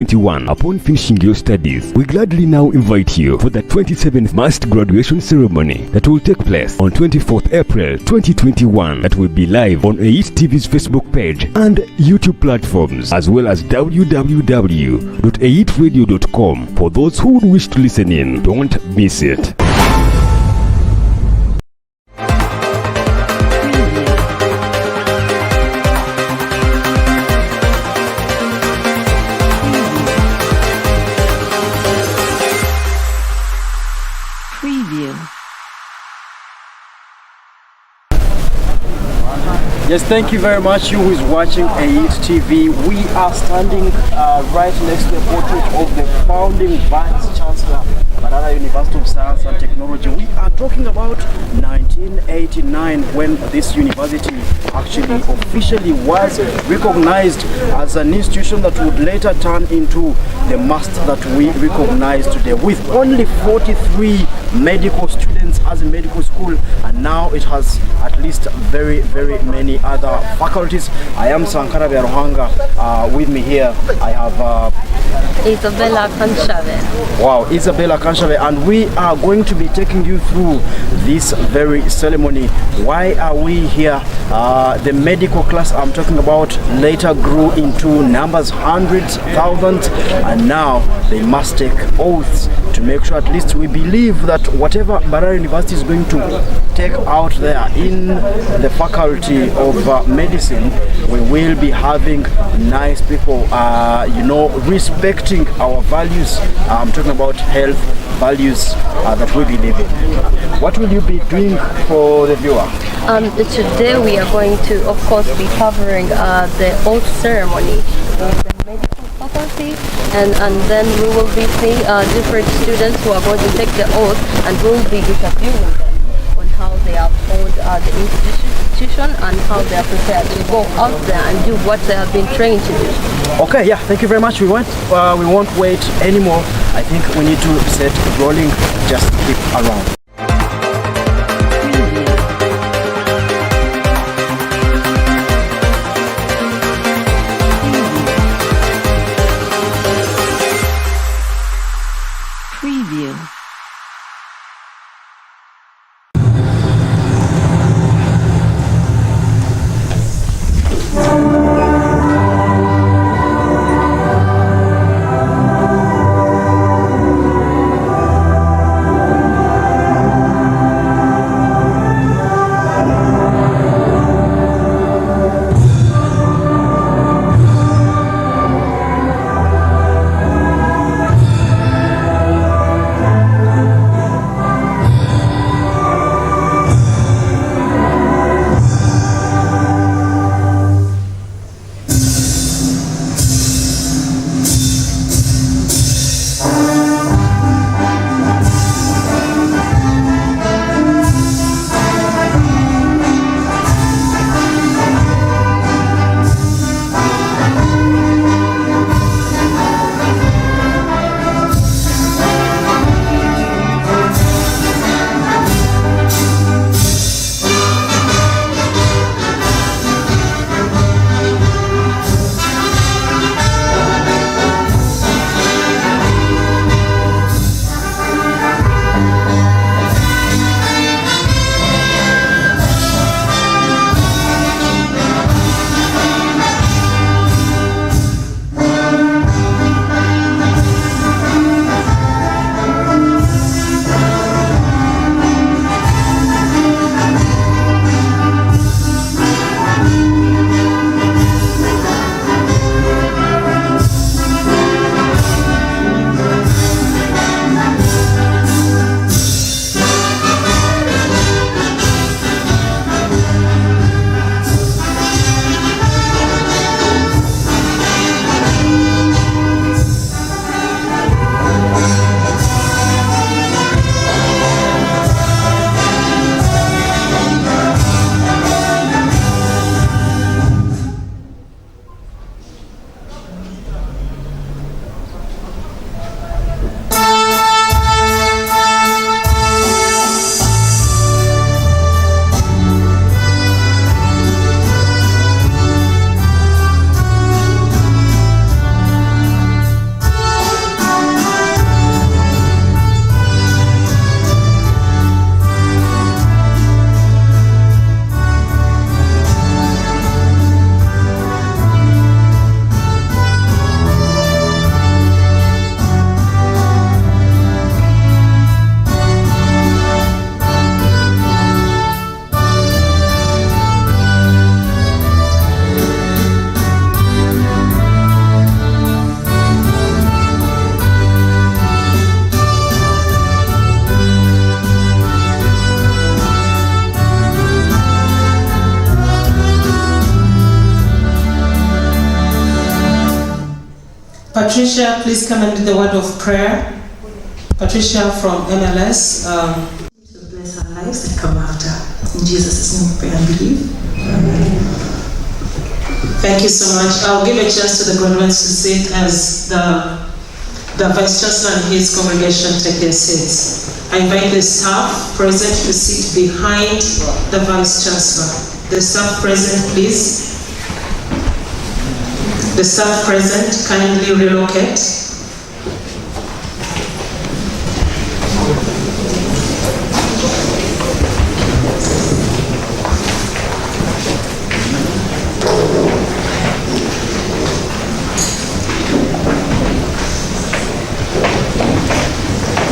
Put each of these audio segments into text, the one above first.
2021. Upon finishing your studies, we gladly now invite you for the 27th mast graduation ceremony that will take place on 24th April 2021. That will be live on AIT TV's Facebook page and YouTube platforms, as well as www.aitradio.com. For those who would wish to listen in, don't miss it. Yes, thank you very much, you who is watching AIT TV. We are standing right next to the portrait of the founding Vice Chancellor, Mbarara University of Science and Technology. We are talking about 1989, when this university actually officially was recognized as an institution that would later turn into the mast that we recognize today, with only 43 medical students as a medical school, and now it has at least very many other faculties. I am Sankara Beruhanga. With me here I have Isabella Kanshave. Wow, Isabella Kanshave, and we are going to be taking you through this very ceremony. Why are we here? The medical class I'm talking about later grew into numbers, hundreds, thousands, and now they must take oaths to make sure at least we believe that whatever Mbarara University is going to take out there in the faculty of medicine, we will be having nice people, respecting our values. I'm talking about health values that we believe in. What will you be doing for the viewer? Today we are going to, of course, be covering the oath ceremony of the medical faculty, and then we will be seeing different students who are going to take the oath, and we will be interviewing them on how they have owned the institution and how they are prepared to go out there and do what they have been trained to do. Okay, yeah, thank you very much. We won't wait anymore. I think we need to set rolling. Just keep around. Patricia, please come and do the word of prayer. Patricia from MLS. To bless our lives and come after. In Jesus' name we pray and believe. Amen. Thank you so much. I'll give a chance to the graduates to sit as the Vice Chancellor and his congregation take their seats. I invite the staff present to sit behind the Vice Chancellor. The staff present, please. The staff present, kindly relocate.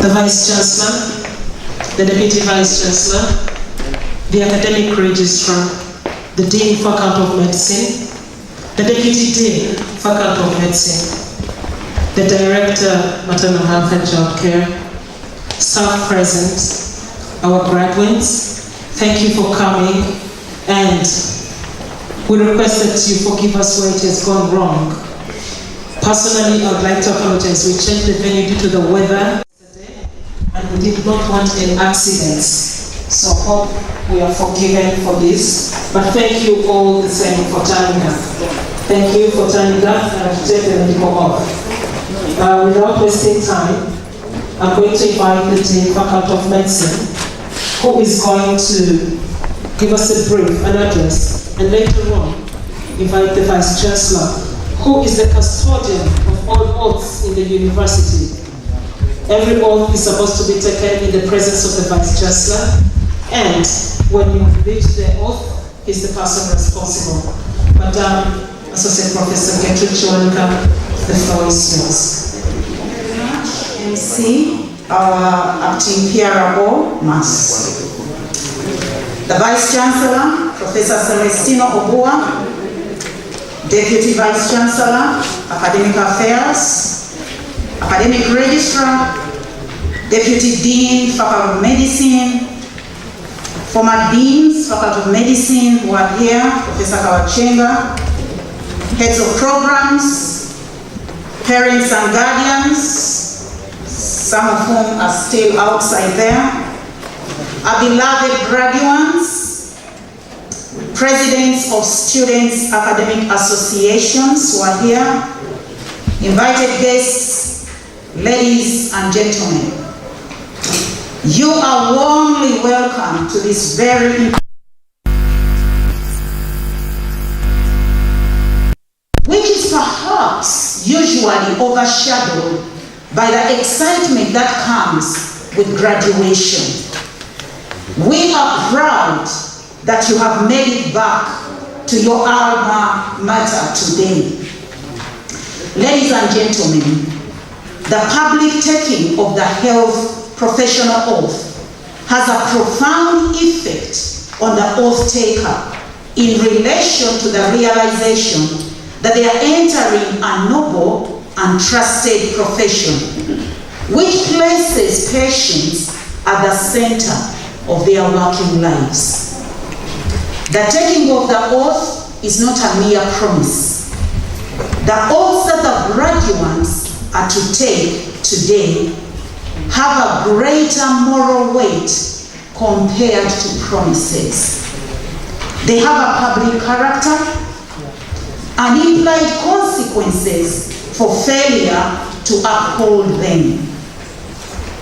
The Vice Chancellor, the Deputy Vice Chancellor, the Academic Registrar, the Dean Faculty of Medicine, the Deputy Dean Faculty of Medicine, the Director Maternal Health and Child Care, staff present, our graduates, thank you for coming, and we request that you forgive us where it has gone wrong. Personally, I would like to apologize. We changed the venue due to the weather, and we did not want any accidents. So hope we are forgiven for this. But thank you all the same for turning up. Thank you for turning up and take the medical off. Without wasting time, I'm going to invite the Dean Faculty of Medicine, who is going to give us a brief, an address, and later on invite the Vice Chancellor, who is the custodian of all oaths in the university. Every oath is supposed to be taken in the presence of the Vice Chancellor, and when you reach the oath, he's the person responsible. Madam Associate Professor Gertrude Chiwanika, the floor is yours. MC, our acting PRO, Mass. The Vice Chancellor, Professor Celestino Obua, Deputy Vice Chancellor, Academic Affairs, Academic Registrar, Deputy Dean, Faculty of Medicine, former Deans, Faculty of Medicine who are here, Professor Kawachenga, heads of programs, parents and guardians, some of whom are still outside there, our beloved graduands, presidents of students' academic associations who are here, invited guests, ladies and gentlemen, you are warmly welcome to this very which is perhaps usually overshadowed by the excitement that comes with graduation. We are proud that you have made it back to your alma mater today. Ladies and gentlemen, the public taking of the health professional oath has a profound effect on the oath taker in relation to the realization that they are entering a noble and trusted profession, which places patients at the center of their working lives. The taking of the oath is not a mere promise. The oaths that the graduates are to take today have a greater moral weight compared to promises. They have a public character and implied consequences for failure to uphold them.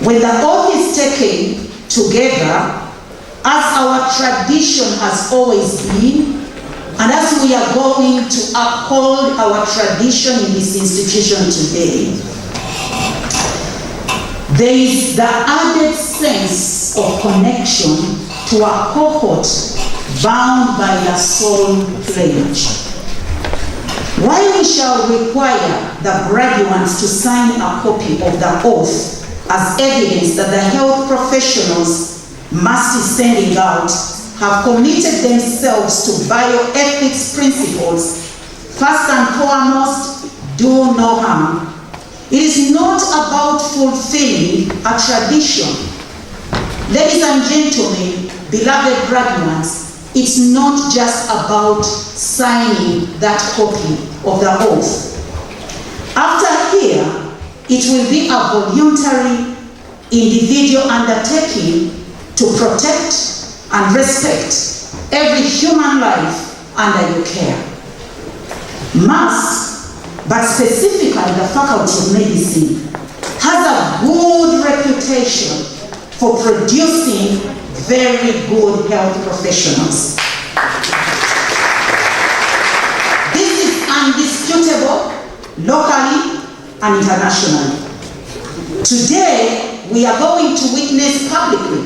When the oath is taken together, as our tradition has always been, and as we are going to uphold our tradition in this institution today, there is the added sense of connection to a cohort bound by a soul pledge. While we shall require the graduates to sign a copy of the oath as evidence that the health professionals must be sending out have committed themselves to bioethics principles, first and foremost, do no harm. It is not about fulfilling a tradition. Ladies and gentlemen, beloved graduates, it's not just about signing that copy of the oath. After year, it will be a voluntary individual undertaking to protect and respect every human life under your care. Mass, but specifically the Faculty of Medicine, has a good reputation for producing very good health professionals. This is undisputable, locally and internationally. Today, we are going to witness publicly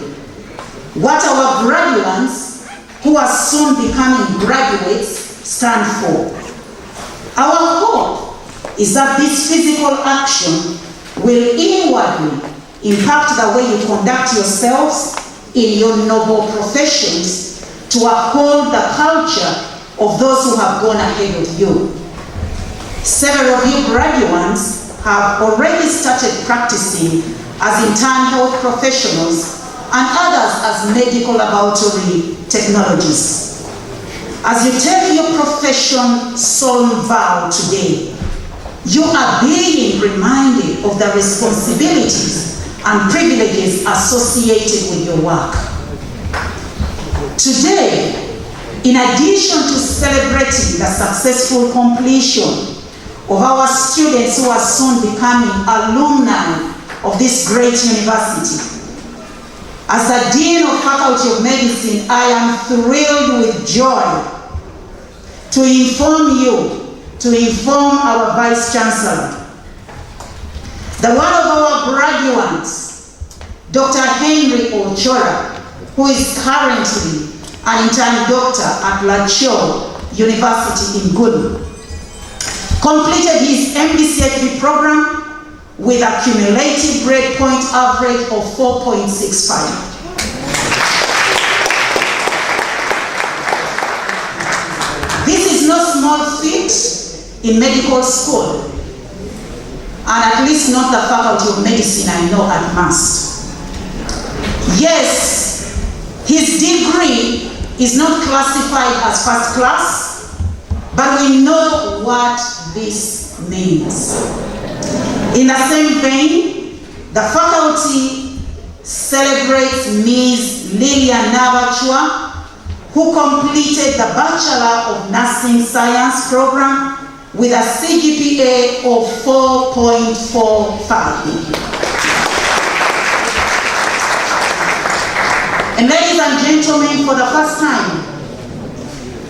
what our graduates, who are soon becoming graduates, stand for. Our hope is that this physical action will inwardly impact the way you conduct yourselves in your noble professions to uphold the culture of those who have gone ahead of you. Several of you graduands have already started practicing as intern health professionals and others as medical laboratory technologists. As you take your profession solemn vow today, you are being reminded of the responsibilities and privileges associated with your work. Today, in addition to celebrating the successful completion of our students who are soon becoming alumni of this great university, as the Dean of Faculty of Medicine, I am thrilled with joy to inform our Vice Chancellor, the one of our graduates, Dr. Henry Ochora, who is currently an intern doctor at La Chaux University in Gulu, completed his MBCHB program with a cumulative grade point average of 4.65. This is no small feat in medical school, and at least not the Faculty of Medicine I know at Mast. Yes, his degree is not classified as first class, but we know what this means. In the same vein, the faculty celebrates Ms. Lilian Nabachua, who completed the Bachelor of Nursing Science program with a CGPA of 4.45. And ladies and gentlemen, for the first time,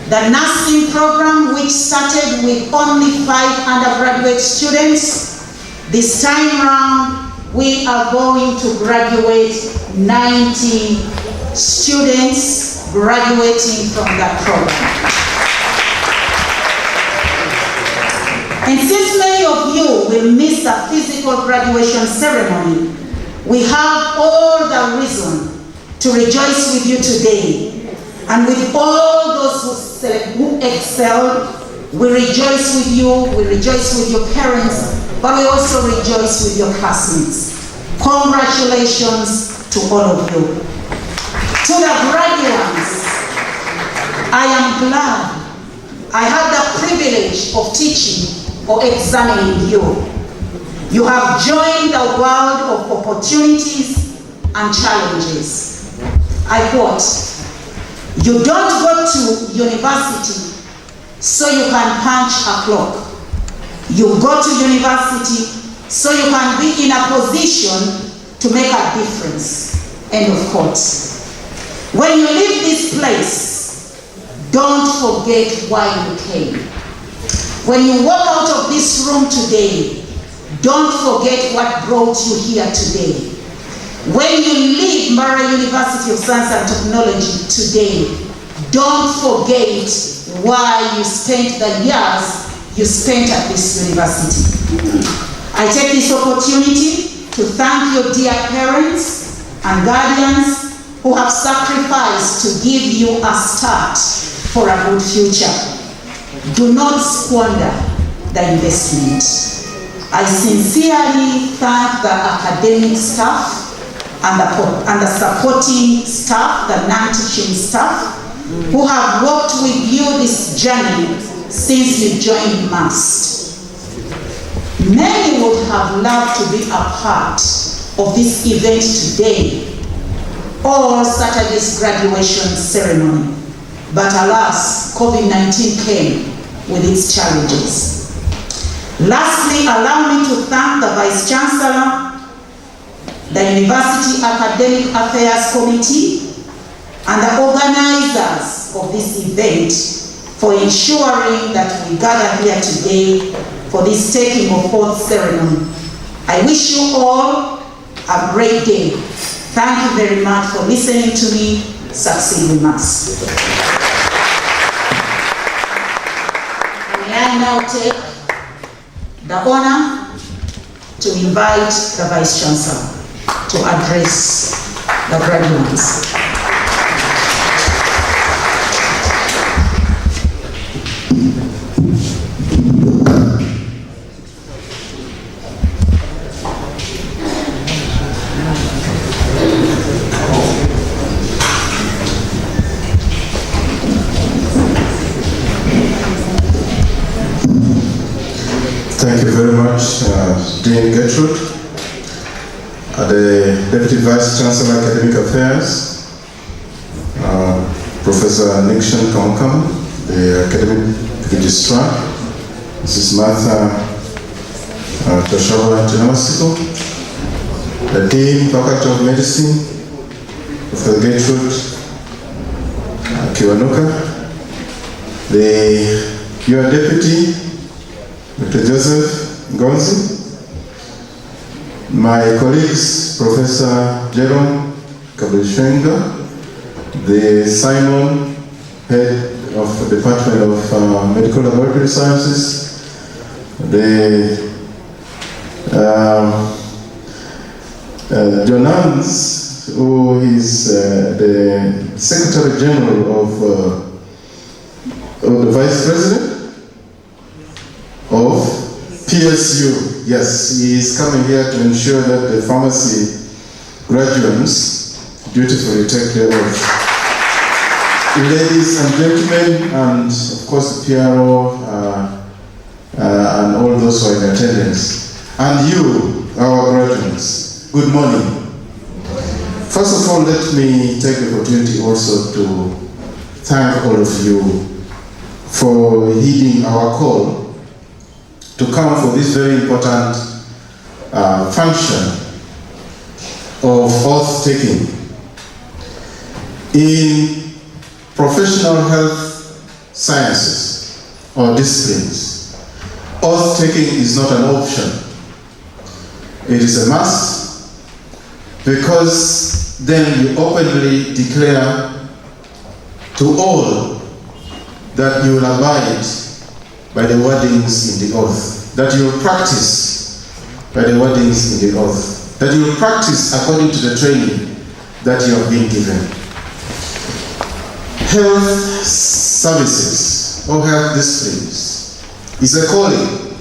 the nursing program, which started with only 5 undergraduate students, this time round, we are going to graduate 90 students graduating from that program. And since many of you will miss the physical graduation ceremony, we have all the reason to rejoice with you today. And with all those who excelled, we rejoice with you, we rejoice with your parents, but we also rejoice with your classmates. Congratulations to all of you. To the graduates, I am glad I had the privilege of teaching or examining you. You have joined the world of opportunities and challenges. I quote, "You don't go to university so you can punch a clock. You go to university so you can be in a position to make a difference." End of quote. When you leave this place, don't forget why you came. When you walk out of this room today, don't forget what brought you here today. When you leave Mbarara University of Science and Technology today, don't forget why you spent the years you spent at this university. I take this opportunity to thank your dear parents and guardians who have sacrificed to give you a start for a good future. Do not squander the investment. I sincerely thank the academic staff and the supporting staff, the non-teaching staff, who have worked with you this journey since you joined MAST. Many would have loved to be a part of this event today or Saturday's graduation ceremony. But alas, COVID-19 came with its challenges. Lastly, allow me to thank the Vice Chancellor, the University Academic Affairs Committee, and the organizers of this event for ensuring that we gather here today for this taking of oath ceremony. I wish you all a great day. Thank you very much for listening to me. Succeed in mass. May I now take the honor to invite the Vice Chancellor to address the graduates. Thank you very much, Dean Gertrude, the Deputy Vice Chancellor Academic Affairs, Professor Nixon Kamkam, the Academic Registrar, Mrs. Martha Toshawa Tunamasiko, the Dean, Faculty of Medicine, Professor Gertrude Kiwanuka, your Deputy, Dr. Joseph Ngonzi, my colleagues, Professor Jerome Kabushenga, the Simon, Head of the Department of Medical Laboratory Sciences, the Graduands, who is the Secretary General of the Vice President of PSU. Yes, he is coming here to ensure that the pharmacy graduates dutifully take their oath. Ladies and gentlemen, and of course the PRO and all those who are in attendance, and you, our graduates, good morning. First of all, let me take the opportunity also to thank all of you for heeding our call to come for this very important function of oath taking. In professional health sciences or disciplines, oath taking is not an option. It is a must, because then you openly declare to all that you will abide by the wordings in the oath, that you will practice by the wordings in the oath, that you will practice according to the training that you have been given. Health services or health disciplines is a calling.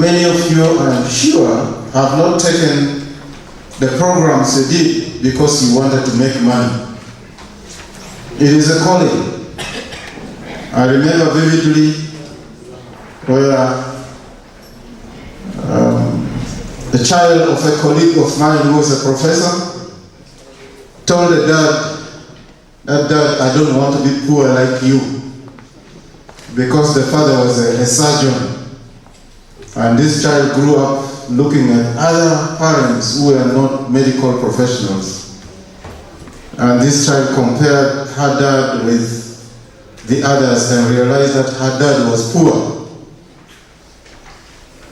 Many of you, I'm sure, have not taken the programs you did because you wanted to make money. It is a calling. I remember vividly where the child of a colleague of mine who was a professor told the dad, "Dad, I don't want to be poor like you," because the father was a surgeon. And this child grew up looking at other parents who were not medical professionals. And this child compared her dad with the others and realized that her dad was poor.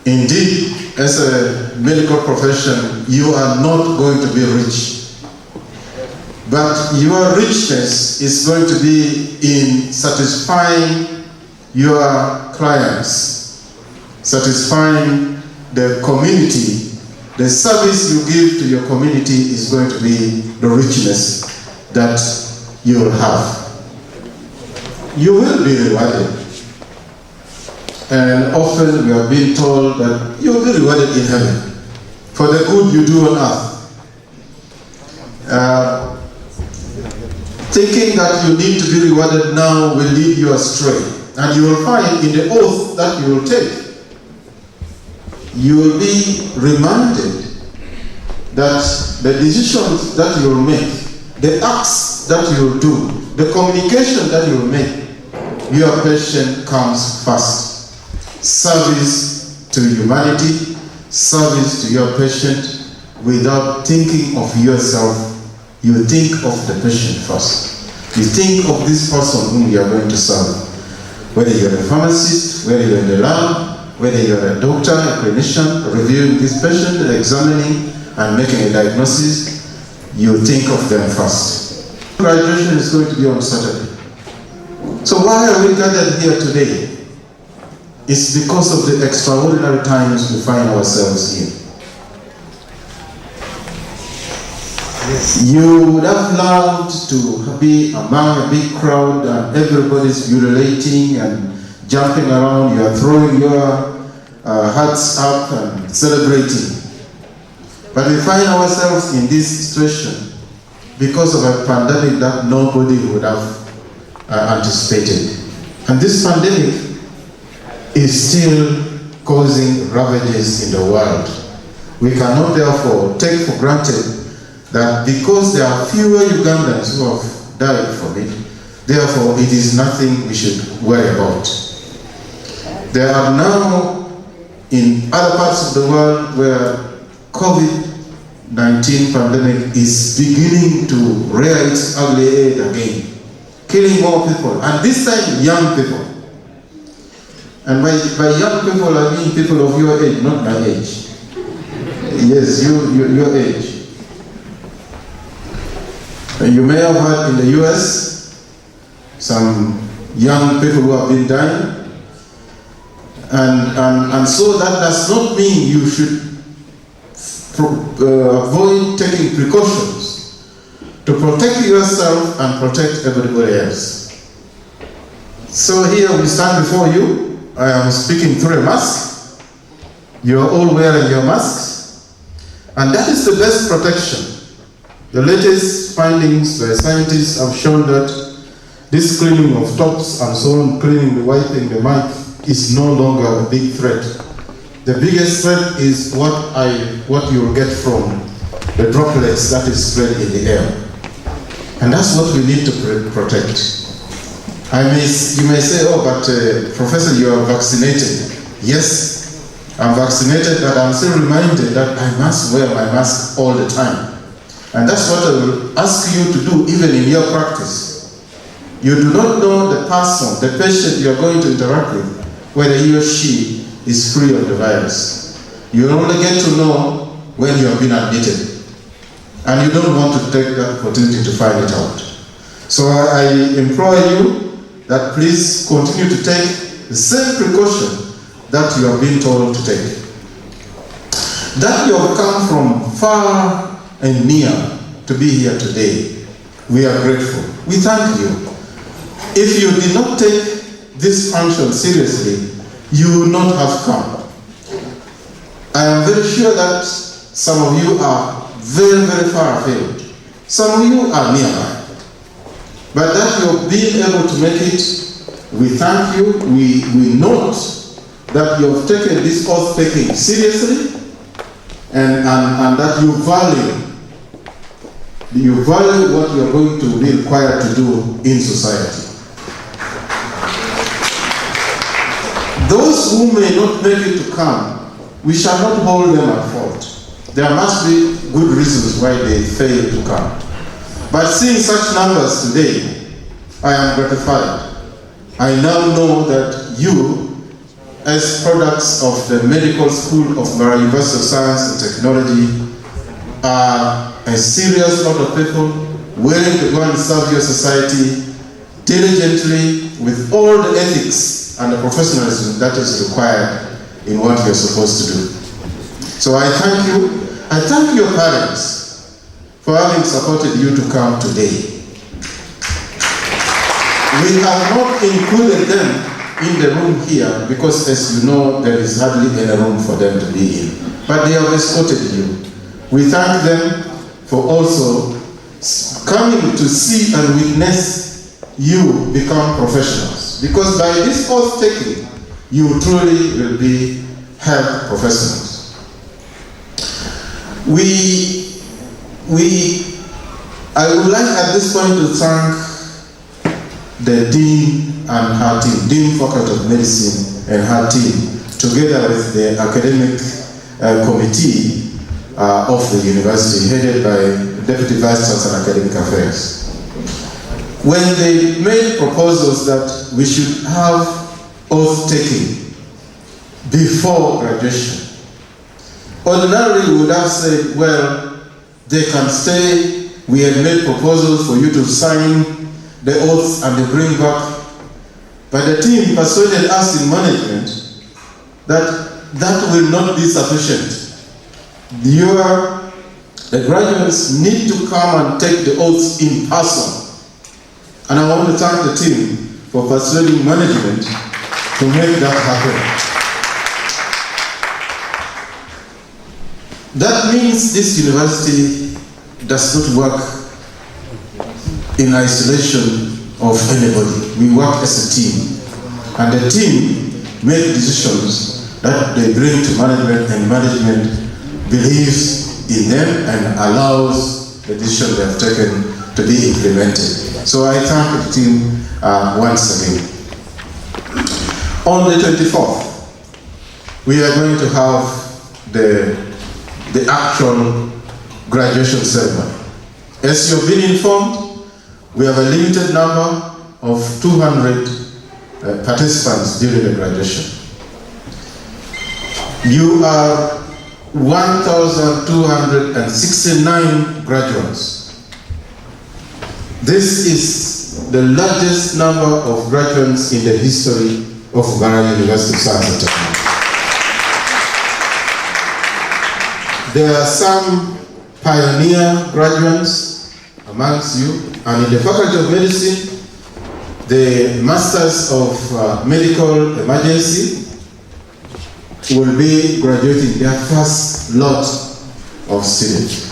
Indeed, as a medical profession, you are not going to be rich. But your richness is going to be in satisfying your clients, satisfying the community. The service you give to your community is going to be the richness that you will have. You will be rewarded. And often we are being told that you will be rewarded in heaven for the good you do on earth. Thinking that you need to be rewarded now will lead you astray. And you will find in the oath that you will take you will be reminded that the decisions that you will make, the acts that you will do, the communication that you will make, your patient comes first. Service to humanity, service to your patient, without thinking of yourself. You think of the patient first. You think of this person whom you are going to serve. Whether you're a pharmacist, whether you're in the lab, whether you're a doctor, a clinician, reviewing this patient, examining and making a diagnosis, you think of them first. Graduation is going to be on Saturday. So why are we gathered here today? It's because of the extraordinary times we find ourselves in. You would have loved to be among a big crowd and everybody's ululating and jumping around. You are throwing your hats up and celebrating. But we find ourselves in this situation because of a pandemic that nobody would have anticipated. And this pandemic is still causing ravages in the world. We cannot therefore take for granted that because there are fewer Ugandans who have died from it, therefore it is nothing we should worry about. There are now in other parts of the world where COVID-19 pandemic is beginning to rear its ugly head again, killing more people, and this time young people. And by young people I mean people of your age, not my age. Yes, your age. You may have heard in the US some young people who have been dying, and so that does not mean you should avoid taking precautions to protect yourself and protect everybody else. So here we stand before you. I am speaking through a mask. You are all wearing your masks, and that is the best protection. The latest findings by scientists have shown that this cleaning of tops and so on, wiping the mic, is no longer a big threat. The biggest threat is what you will get from the droplets that is spread in the air. And that's what we need to protect. You may say, oh, but Professor, you are vaccinated. Yes, I'm vaccinated, but I'm still reminded that I must wear my mask all the time. And that's what I will ask you to do even in your practice. You do not know the person, the patient you are going to interact with, whether he or she is free of the virus. You only get to know when you have been admitted. And you don't want to take that opportunity to find it out. So I implore you that please continue to take the same precaution that you have been told to take. That you have come from far and near to be here today, we are grateful. We thank you. If you did not take this function seriously, you would not have come. I am very sure that some of you are very, very far afield. Some of you are nearby. But that you have been able to make it, we thank you. We note that you have taken this oath-taking seriously, and that you value what you are going to be required to do in society. Those who may not make it to come, we shall not hold them at fault. There must be good reasons why they fail to come. But seeing such numbers today, I am gratified. I now know that you, as products of the Medical School of Mbarara University of Science and Technology, are a serious lot of people willing to go and serve your society diligently with all the ethics and the professionalism that is required in what you're supposed to do. So I thank you. I thank your parents for having supported you to come today. We have not included them in the room here because, as you know, there is hardly any room for them to be in. But they have escorted you. We thank them for also coming to see and witness you become professionals. Because by this oath taking, you truly will be health professionals. I would like at this point to thank the Dean and her team, Dean Faculty of Medicine and her team, together with the academic committee of the university, headed by Deputy Vice Chancellor Academic Affairs. When they made proposals that we should have oath-taking before graduation, ordinarily we would have said, well, they can stay. We had made proposals for you to sign the oaths and they bring back. But the team persuaded us in management that that will not be sufficient. The graduates need to come and take the oaths in person. And I want to thank the team for persuading management to make that happen. That means this university does not work in isolation of anybody. We work as a team. And the team make decisions that they bring to management, and management believes in them and allows the decision they have taken to be implemented. So I thank the team once again. On the 24th, we are going to have the actual graduation ceremony. As you've been informed, we have a limited number of 200 participants during the graduation. You are 1,269 graduates. This is the largest number of graduates in the history of Mbarara University of Science and Technology. There are some pioneer graduates amongst you, and in the Faculty of Medicine, the Masters of Medical Emergency will be graduating their first lot of students.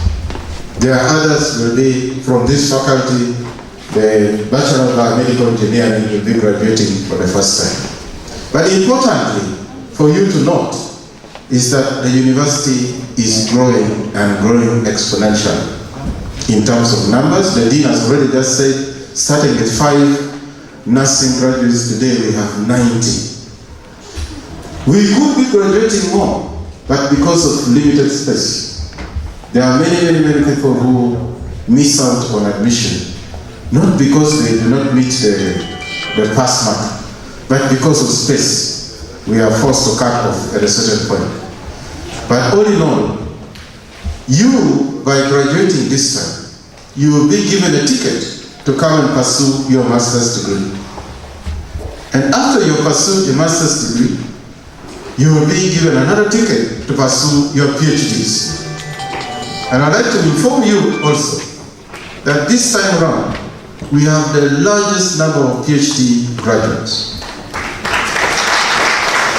There are others will be from this faculty. The Bachelor of Biomedical Engineering will be graduating for the first time. But importantly, for you to note, is that the university is growing and growing exponentially in terms of numbers. The Dean has already just said, starting with 5 nursing graduates, today we have 90. We could be graduating more, but because of limited space, there are many people who miss out on admission, not because they do not meet the pass mark, but because of space. We are forced to cut off at a certain point. But all in all, you, by graduating this time, you will be given a ticket to come and pursue your master's degree. And after you pursue a master's degree, you will be given another ticket to pursue your PhDs. And I'd like to inform you also that this time around, we have the largest number of PhD graduates.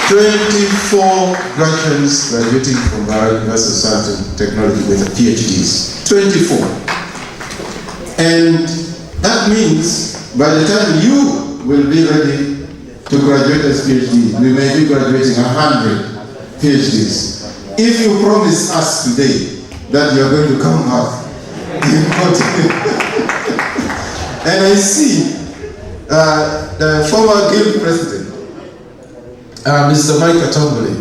24 graduates graduating from Mbarara University of Science and Technology with PhDs. 24. And that means by the time you will be ready to graduate as PhD, we may be graduating 100 PhDs. If you promise us today that you are going to come back, and I see the former guild president, Mr. Mike Atomboli,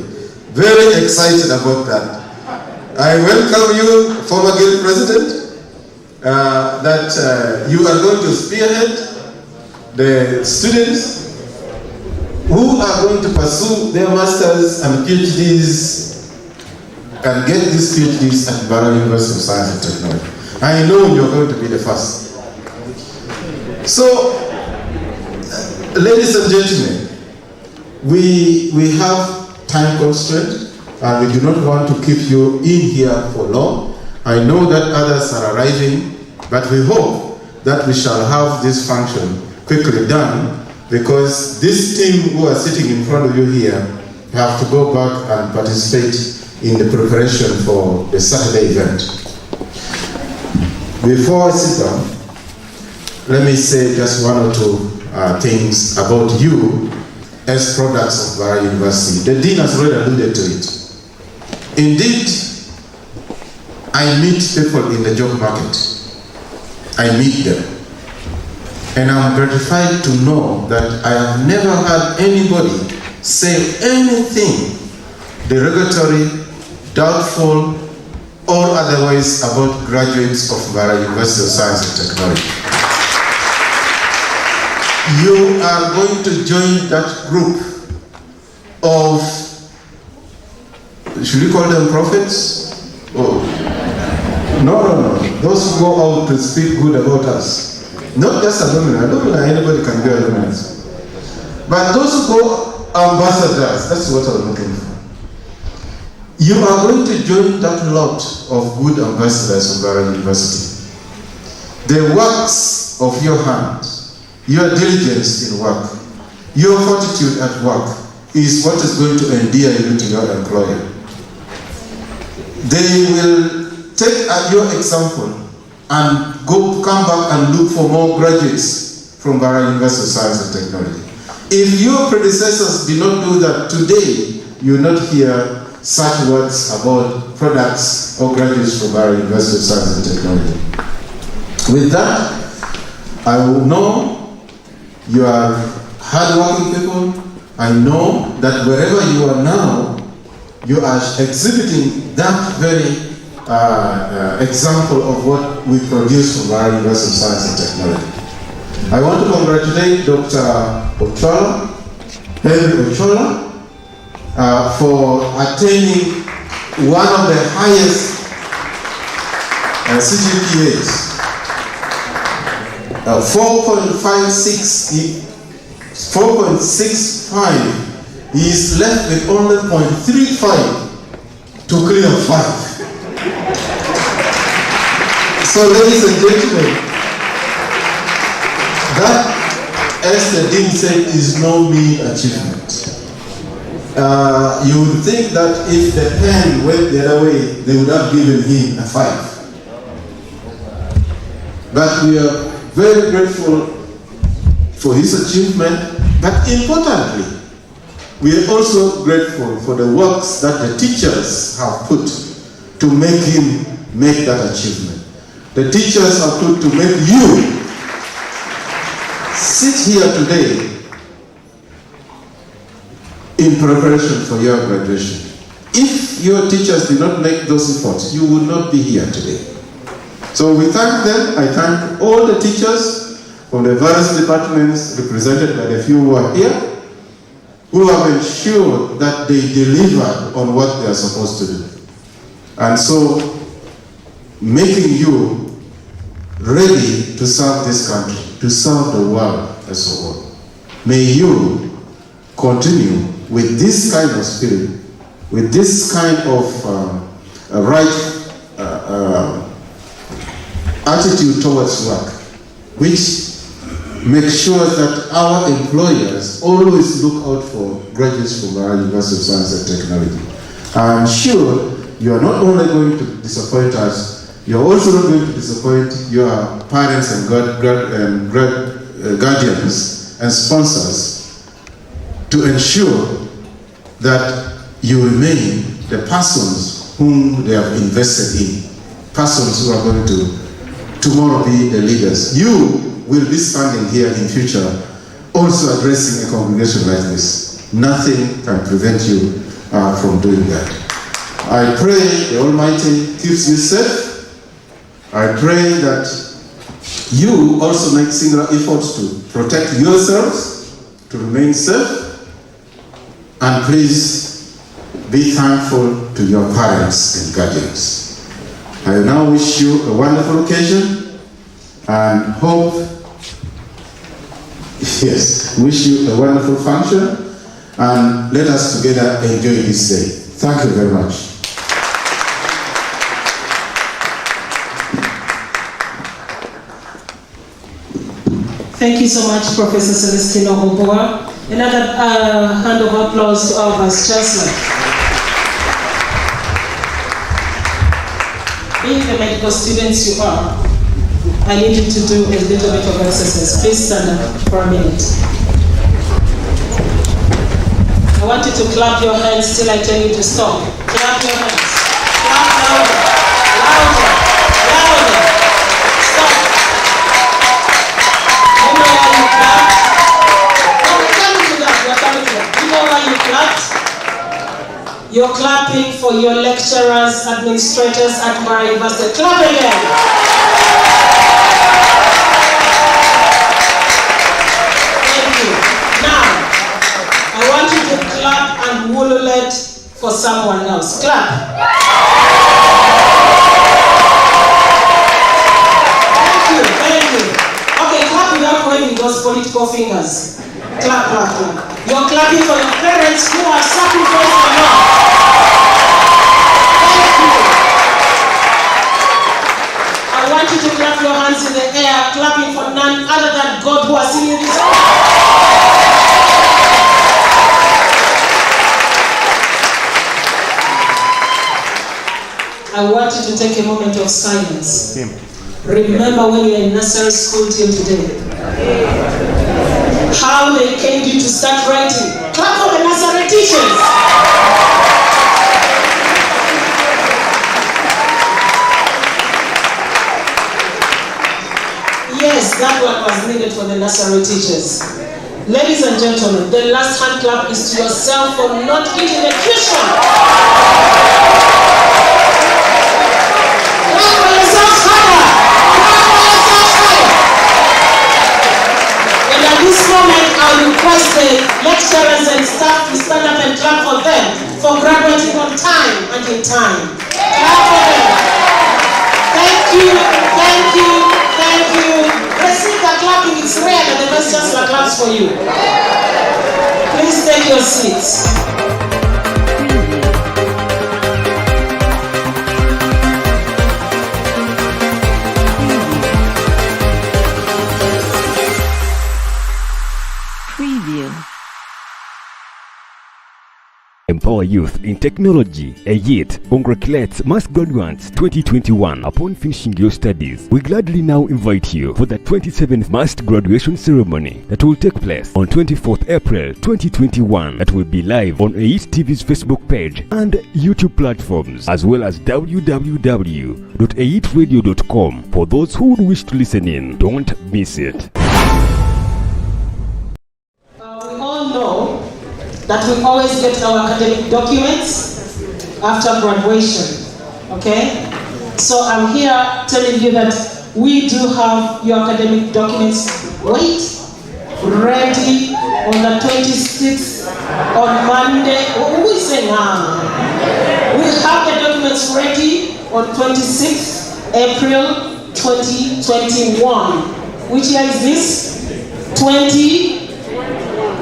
very excited about that. I welcome you, former guild president, that you are going to spearhead the students who are going to pursue their masters and PhDs and get these PhDs at Mbarara University of Science and Technology. I know you're going to be the first. So, ladies and gentlemen, we have time constraint and we do not want to keep you in here for long. I know that others are arriving, but we hope that we shall have this function quickly done, because this team who are sitting in front of you here have to go back and participate in the preparation for the Saturday event. Before I sit down, let me say just one or two things about you as products of Mbarara University. The Dean has already alluded to it. Indeed, I meet people in the job market. I meet them. And I'm gratified to know that I have never had anybody say anything derogatory, doubtful, or otherwise about graduates of Mbarara University of Science and Technology. You are going to join that group of, should we call them prophets? Oh. No. Those who go out to speak good about us. Not just alumni. Alumni, anybody can be alumni. But those who go ambassadors, that's what I'm looking for. You are going to join that lot of good ambassadors of Mbarara University. The works of your hands, your diligence in work, your fortitude at work is what is going to endear you to your employer. They will take your example and come back and look for more graduates from Mbarara University of Science and Technology. If your predecessors did not do that, today you will not hear such words about products or graduates from Mbarara University of Science and Technology. With that, I will know you are hardworking people. I know that wherever you are now, you are exhibiting that very example of what we produce from Mbarara University of Science and Technology. I want to congratulate Dr. Ochola, Henry Ochola, for attaining one of the highest CGPAs, 4.65. He is left with only 0.35 to clear 5. So, ladies and gentlemen, that, as the Dean said, is no mean achievement. You would think that if the pen went the other way, they would have given him a 5. But we are very grateful for his achievement, but importantly, we are also grateful for the works that the teachers have put to make him make that achievement. The teachers have put to make you sit here today in preparation for your graduation. If your teachers did not make those efforts, you would not be here today. So we thank them. I thank all the teachers from the various departments represented by the few who are here, who have ensured that they deliver on what they are supposed to do. And so, making you ready to serve this country, to serve the world as a whole. May you continue with this kind of spirit, with this kind of attitude towards work, which makes sure that our employers always look out for graduates from our University of Science and Technology. I'm sure you are not only going to disappoint us, you are also not going to disappoint your parents and guardians and sponsors to ensure that you remain the persons whom they have invested in, persons who are going to tomorrow be the leaders. You will be standing here in future also addressing a congregation like this. Nothing can prevent you from doing that. I pray the Almighty keeps you safe. I pray that you also make singular efforts to protect yourselves, to remain safe, and please be thankful to your parents and guardians. I now wish you a wonderful occasion and hope, wish you a wonderful function, and let us together enjoy this day. Thank you very much. Thank you so much, Professor Celestino Hoboa. Another hand of applause to our Vice Chancellor. Being the medical students you are, I need you to do a little bit of exercise. Please stand up for a minute. I want you to clap your hands till I tell you to stop. Clap your hands. Clap louder. Louder. for your lecturers, administrators at Mbarara University. Clap again. Thank you. Now, I want you to clap and wululet for someone else. Clap. Thank you. Okay, clap without waving those political fingers. Clap, clap, clap. You're clapping for your parents who are sacrificing a lot. Thank you. I want you to clap your hands in the air, clapping for none other than God who has seen you this way. I want you to take a moment of silence. Remember when you were in nursery school till today. How they came you to start writing. Clap for the nursery teachers. Yes, that one was needed for the nursery teachers. Ladies and gentlemen, the last hand clap is to yourself for not eating the tuition. Clap for yourself harder. And at this moment, I request the lecturers and staff to stand up and clap for them for graduating on time and in time. Clap for them. Thank you, thank you, thank you. Receive the clapping. It's rare that the Vice Chancellor claps for you. Please take your seats. Empower youth in technology. AYIT congratulates mass graduates 2021 upon finishing your studies. We gladly now invite you for the 27th mass graduation ceremony that will take place on 24th April 2021, that will be live on AYIT TV's Facebook page and YouTube platforms, as well as www.ayitradio.com. For those who would wish to listen in, don't miss it. We all know that we always get our academic documents after graduation, okay? So I'm here telling you that we do have your academic documents ready on the 26th on Monday. Who is saying now? We have the documents ready on 26th April 2021. Which year is this? 20.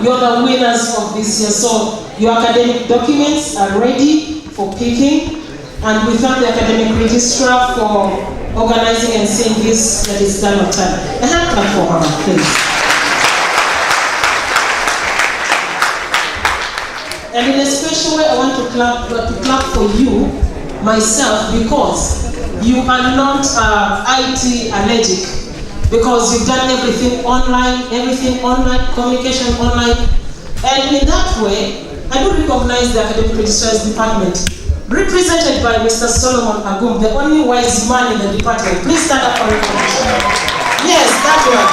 You're the winners of this year. So your academic documents are ready for picking, and we thank the academic registrar for organizing and seeing this that is done on time. A hand clap for her, please. And in a special way, I want to clap for you, myself, because you are not IT allergic. Because you've done everything online, communication online. And in that way, I do recognize the Academic Registrar's Department, represented by Mr. Solomon Agum, the only wise man in the department. Please stand up for recognition. Yes, that one.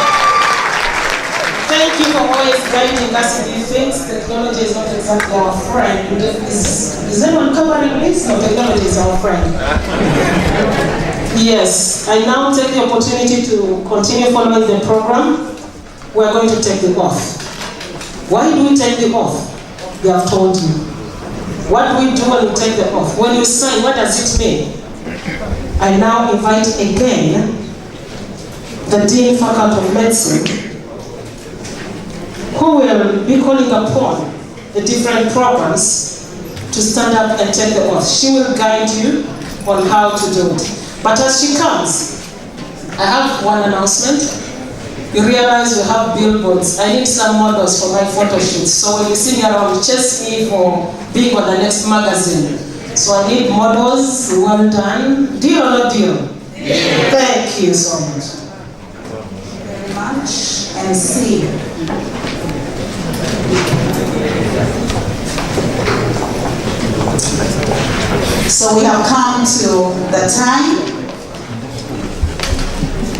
Thank you for always guiding us in these things. Technology is not exactly our friend. Is anyone covering this? No, technology is our friend. Yes, I now take the opportunity to continue following the program. We are going to take the oath. Why do we take the oath? They have told you. What do we do when we take the oath? When you sign, what does it mean? I now invite again the Dean Faculty of Medicine, who will be calling upon the different programs to stand up and take the oath. She will guide you on how to do it. But as she comes, I have one announcement. You realize we have billboards. I need some models for my photo shoots. So when you see me around, chase me for being on the next magazine. So I need models. Well done. Deal or not deal? Yeah. Thank you so much. Very much. And see. So we have come to the time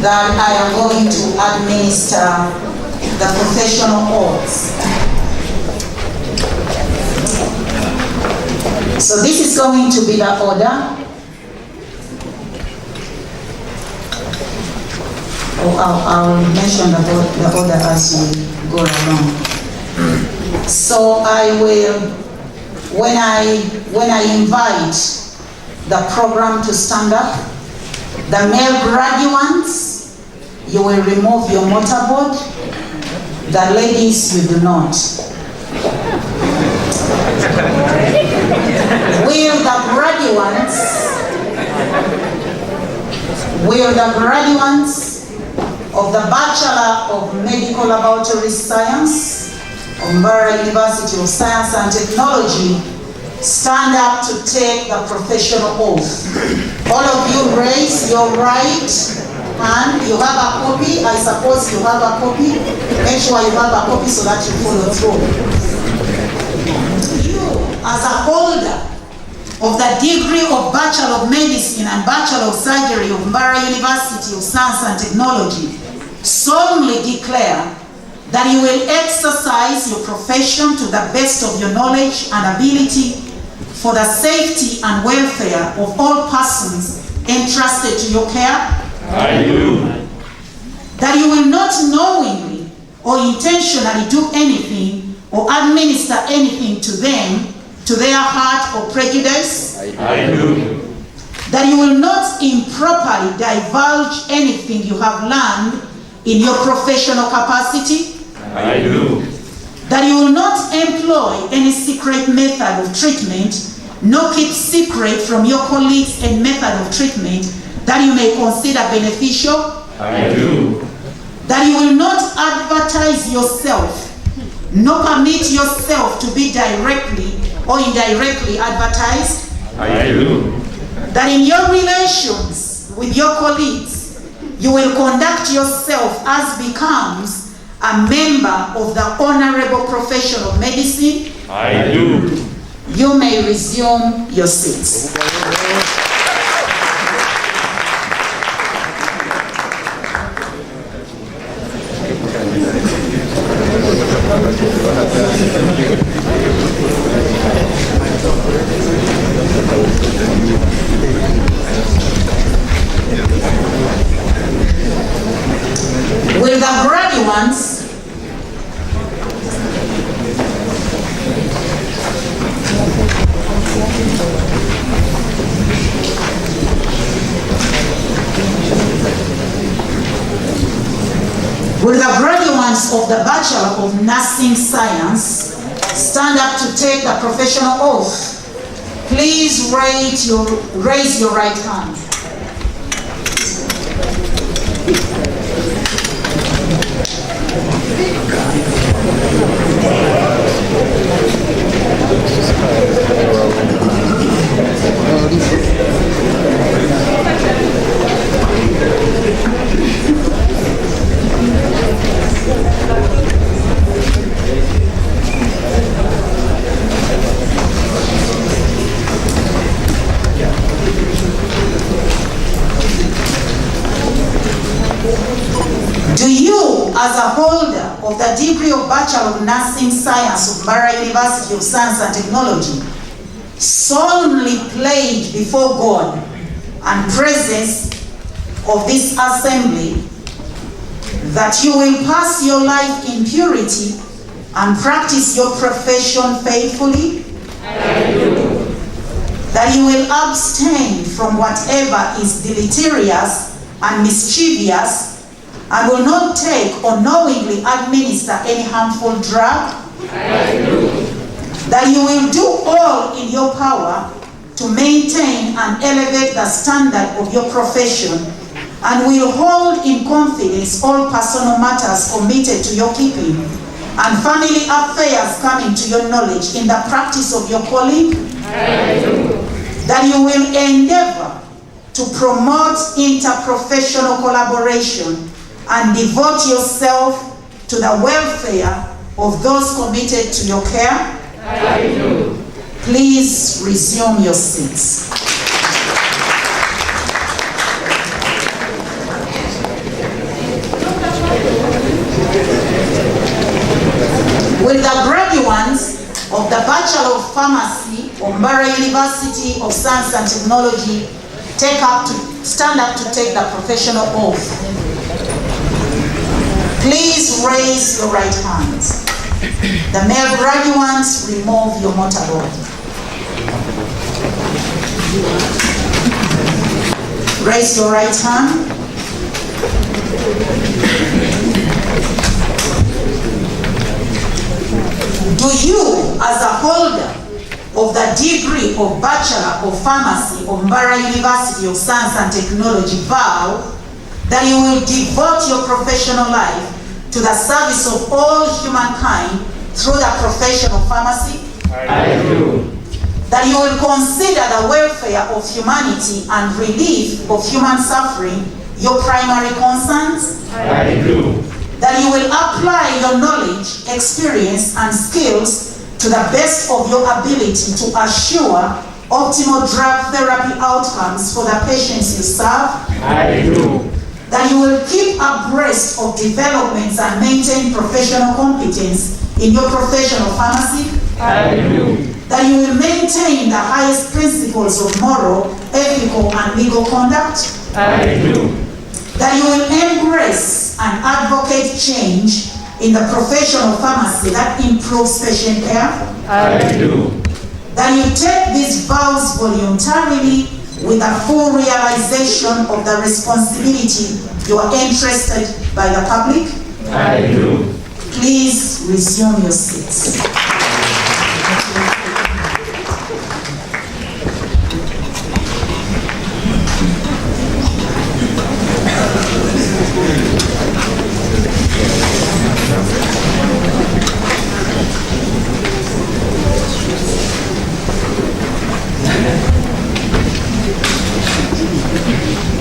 that I am going to administer the professional oaths. So this is going to be the order. I'll mention the order as we go along. So I will, when I invite the program to stand up, the male graduates, you will remove your mortarboard. The ladies, you do not. Will the graduates of the Bachelor of Medical Laboratory Science of Mbarara University of Science and Technology stand up to take the professional oath? All of you raise your right hand. You have a copy. I suppose you have a copy. Make sure you have a copy so that you follow through. You, as a holder of the degree of Bachelor of Medicine and Bachelor of Surgery of Mbarara University of Science and Technology, solemnly declare that you will exercise your profession to the best of your knowledge and ability for the safety and welfare of all persons entrusted to your care. I do. That you will not knowingly or intentionally do anything or administer anything to them, to their heart or prejudice. I do. That you will not improperly divulge anything you have learned in your professional capacity. I do. That you will not employ any secret method of treatment, nor keep secret from your colleagues a method of treatment that you may consider beneficial. I do. That you will not advertise yourself, nor permit yourself to be directly or indirectly advertised. I do. That in your relations with your colleagues, you will conduct yourself as becomes a member of the honorable profession of medicine. I do. You may resume your seats. Will the graduates of the Bachelor of Nursing Science stand up to take the professional oath? Please raise your right hand. Do you, as a holder of the degree of Bachelor of Nursing Science of Mbarara University of Science and Technology, solemnly pledge before God and presence of this assembly that you will pass your life in purity and practice your profession faithfully? I do. That you will abstain from whatever is deleterious and mischievous, and will not take or knowingly administer any harmful drug? I do. That you will do all in your power to maintain and elevate the standard of your profession, and will hold in confidence all personal matters committed to your keeping, and family affairs coming to your knowledge in the practice of your calling? I do. That you will endeavor to promote interprofessional collaboration and devote yourself to the welfare of those committed to your care? I do. Please resume your seats. Will the graduates of the Bachelor of Pharmacy of Mbarara University of Science and Technology stand up to take the professional oath. Please raise your right hands. The male graduates, remove your motorboard. Raise your right hand. Do you, as a holder of the degree of Bachelor of Pharmacy of Mbarara University of Science and Technology, vow that you will devote your professional life to the service of all humankind through the profession of pharmacy? I do. That you will consider the welfare of humanity and relief of human suffering your primary concerns? I do. That you will apply your knowledge, experience, and skills to the best of your ability to assure optimal drug therapy outcomes for the patients you serve? I do. That you will keep abreast of developments and maintain professional competence in your profession of pharmacy? I do. That you will maintain the highest principles of moral, ethical, and legal conduct? I do. That you will embrace and advocate change in the profession of pharmacy that improves patient care? I do. That you take these vows voluntarily with a full realization of the responsibility you are entrusted by the public? I do. Please resume your seats.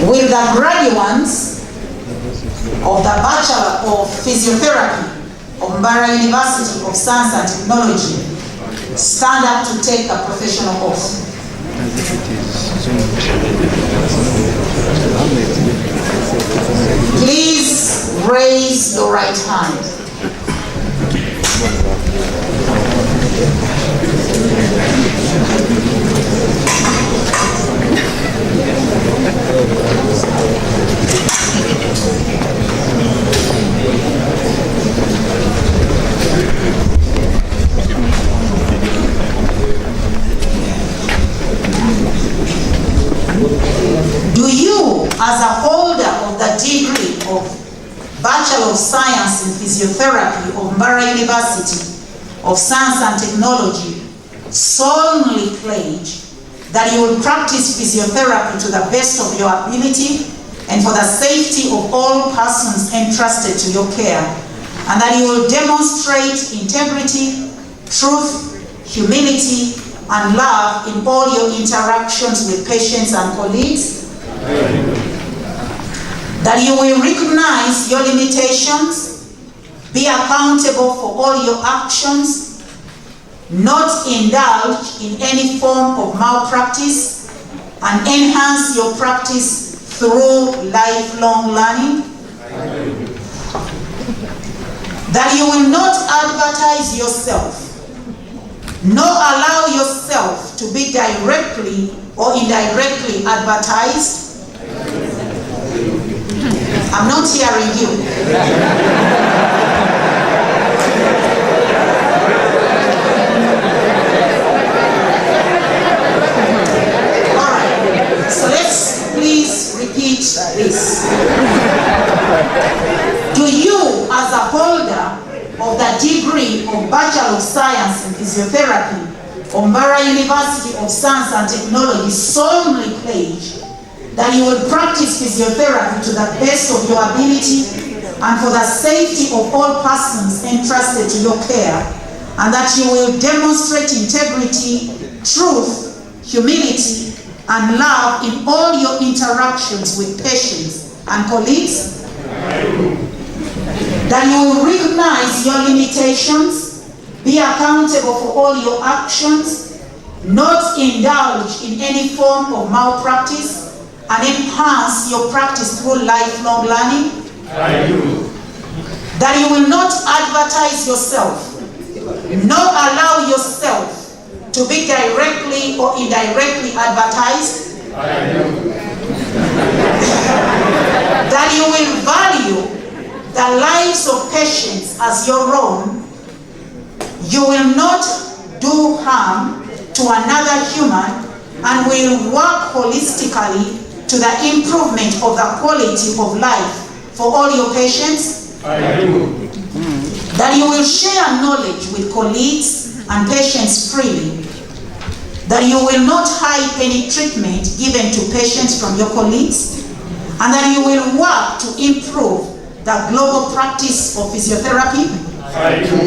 Will the graduates of the Bachelor of Physiotherapy of Mbarara University of Science and Technology stand up to take a professional oath? Please raise your right hand. Do you, as a holder of the degree of Bachelor of Science in Physiotherapy of Mbarara University of Science and Technology, solemnly pledge that you will practice physiotherapy to the best of your ability and for the safety of all persons entrusted to your care, and that you will demonstrate integrity, truth, humility, and love in all your interactions with patients and colleagues? That you will recognize your limitations, be accountable for all your actions, not indulge in any form of malpractice, and enhance your practice through lifelong learning? That you will not advertise yourself, nor allow yourself to be directly or indirectly advertised? I'm not hearing you. All right, so let's please repeat this. Do you, as a holder of the degree of Bachelor of Science in Physiotherapy from Mbarara University of Science and Technology, solemnly pledge that you will practice physiotherapy to the best of your ability and for the safety of all persons entrusted to your care, and that you will demonstrate integrity, truth, humility, and love in all your interactions with patients and colleagues? That you will recognize your limitations, be accountable for all your actions, not indulge in any form of malpractice, and enhance your practice through lifelong learning? I do. That you will not advertise yourself, nor allow yourself to to be directly or indirectly advertised? I do. That you will value the lives of patients as your own. You will not do harm to another human and will work holistically to the improvement of the quality of life for all your patients. I do. That you will share knowledge with colleagues and patients freely. That you will not hide any treatment given to patients from your colleagues. And that you will work to improve the global practice of physiotherapy. I do.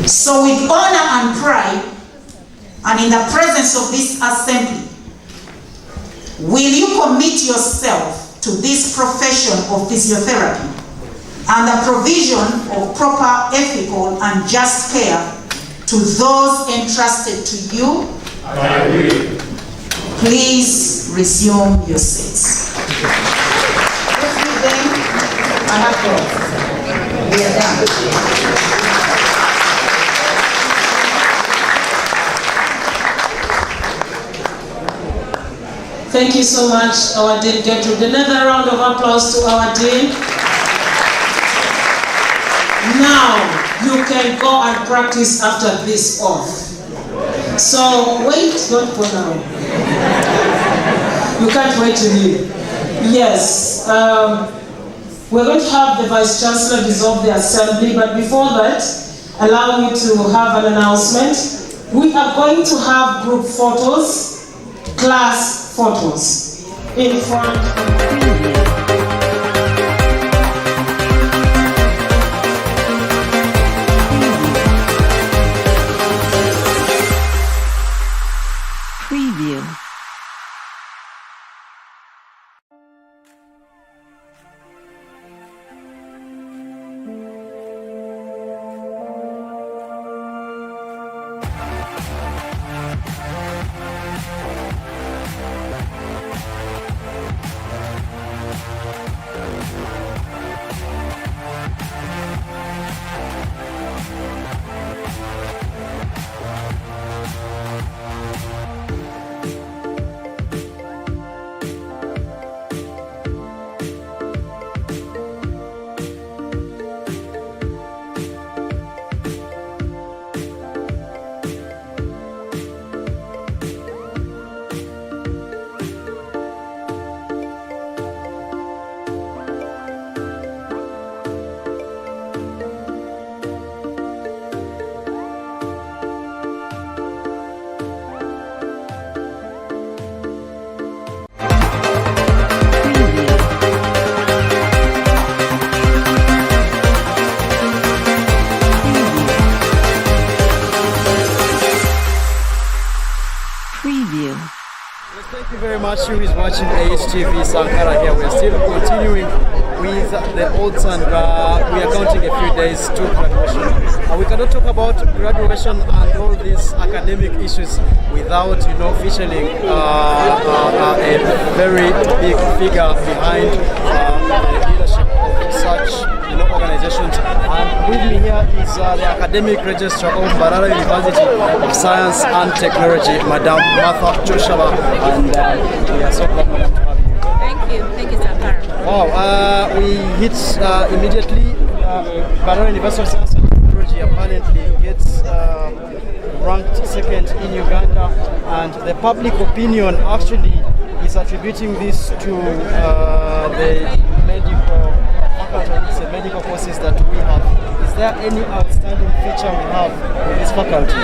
So with honor and pride, and in the presence of this assembly, will you commit yourself to this profession of physiotherapy and the provision of proper, ethical, and just care to those entrusted to you? I will. Please resume your seats. Let's give them an applause. We are done. Thank you so much, our Dean Gertrude. Another round of applause to our Dean. Now, you can go and practice after this oath. So, wait, don't go now. You can't wait to leave. Yes, we're going to have the Vice Chancellor dissolve the Assembly, but before that, allow me to have an announcement. We are going to have group photos, class photos in front of Preview. Thank you very much, who is watching AHTV Sankara here. We are still continuing with the odds and we are counting a few days to graduation. We cannot talk about graduation and all these academic issues without, featuring a very big figure behind the leadership of such, organizations. And with me here is the academic registrar of Mbarara University of Science and Technology, Madam Martha Joshua, and we are so glad to have you. Thank you, Sankara. Wow, we hit immediately. Mbarara University of Science and Technology apparently gets ranked second in Uganda, and the public opinion actually is attributing this to the medical faculty, the medical courses that we have. Is there any outstanding feature we have with this faculty?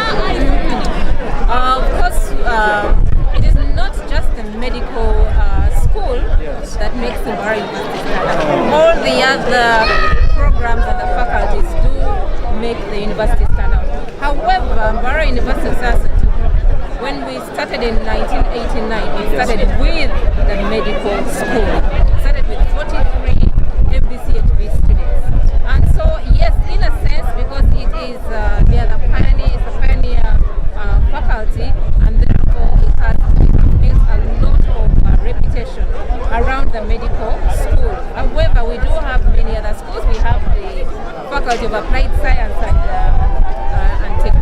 Of course, it is not just the medical school that makes the Mbarara University stand out. All the other programs and the faculties do make the university stand out. However, Mbarara University of Science and Technology, when we started in 1989, we started with the medical school. We started with 43 MBCHB students. And so, yes, in a sense, because it is they are the pioneer faculty, and therefore it has built a lot of reputation around the medical school. However, we do have many other schools. We have the Faculty of Applied Science and Technology.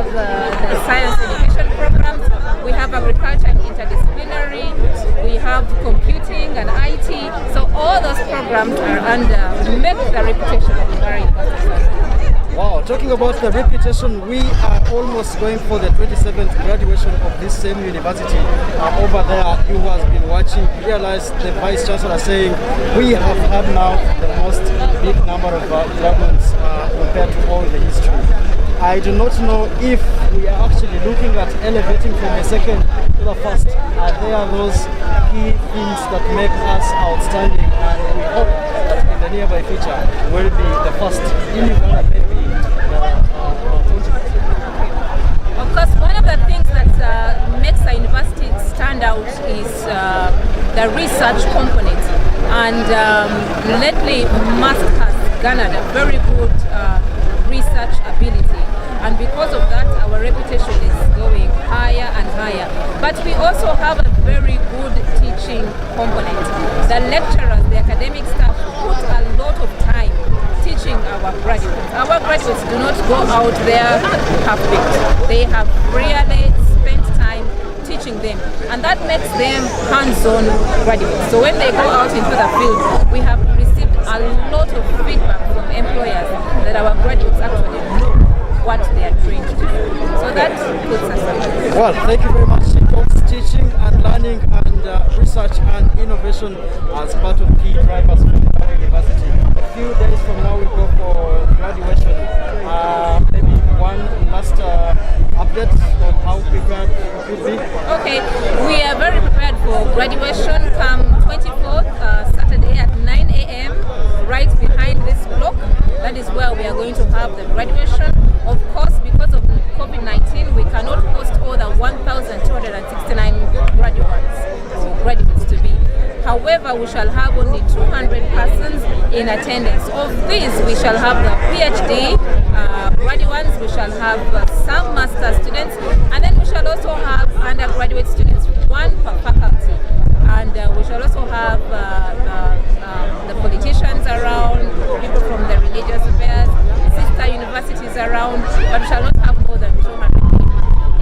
have the science education programs, we have agriculture and interdisciplinary, we have computing and IT. So all those programs are under make the reputation of Mbarara University. Wow, talking about the reputation, we are almost going for the 27th graduation of this same university. Over there, you who has been watching, realize the Vice Chancellor saying we have had now the most big number of graduates compared to all the history. I do not know if we are actually looking at elevating from the second to the first. Are there those key things that make us outstanding, and we hope that in the nearby future will be the first in Uganda, maybe. Of course, one of the things that makes a university stand out is the research component, and lately MUST has garnered a very good research ability, and because of that our reputation is going higher and higher. But we also have a very good teaching component. The lecturers, the academic staff put a lot of time teaching our graduates. Our graduates do not go out there half-baked. They have really spent time teaching them, and that makes them hands-on graduates. So when they go out into the field, we have received a lot of feedback from employers that our graduates actually know what they are trained to do. So that puts us up. Well, thank you very much. Teaching and learning and research and innovation as part of key drivers for Mbarara University. A few days from now we go for graduation. Maybe one last update on how prepared it will be. Okay, we are very prepared for graduation come 24th, Saturday at 9 a.m. right behind this block. That is where we are going to have the graduation. Of course, because of COVID-19, we cannot host all the 1,269 graduates to be. However, we shall have only 200 persons in attendance. Of these, we shall have the PhD graduates, we shall have some master students, and then we shall also have undergraduate students, one per faculty. And we shall also have the politicians around, people from the religious affairs, sister universities around, but we shall not have more than 200 people.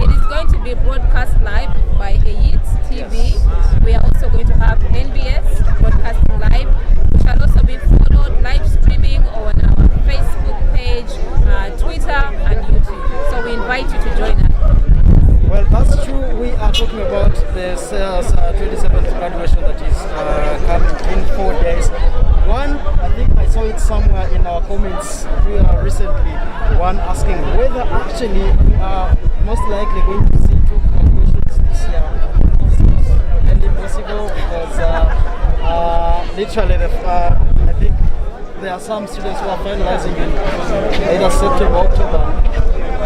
It is going to be broadcast live by AIT TV. We are also going to have NBS broadcasting live. We shall also be followed live streaming on our Facebook page, Twitter and YouTube. So we invite you to join us. Well, that's true. We are talking about the 27th graduation that is coming in 4 days. One, I think I saw it somewhere in our comments recently, one asking whether actually we are most likely going to see 2 graduations this year. Is it really possible? Because literally, I think there are some students who are finalizing in either September or October.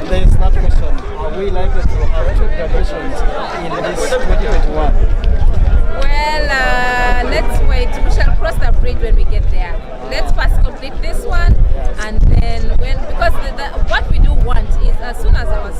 There is that question. Are we likely to have 2 graduations in this 2021? Well, let's wait. We shall cross the bridge when we get there. Let's first complete this one, and then because what we do want is as soon as our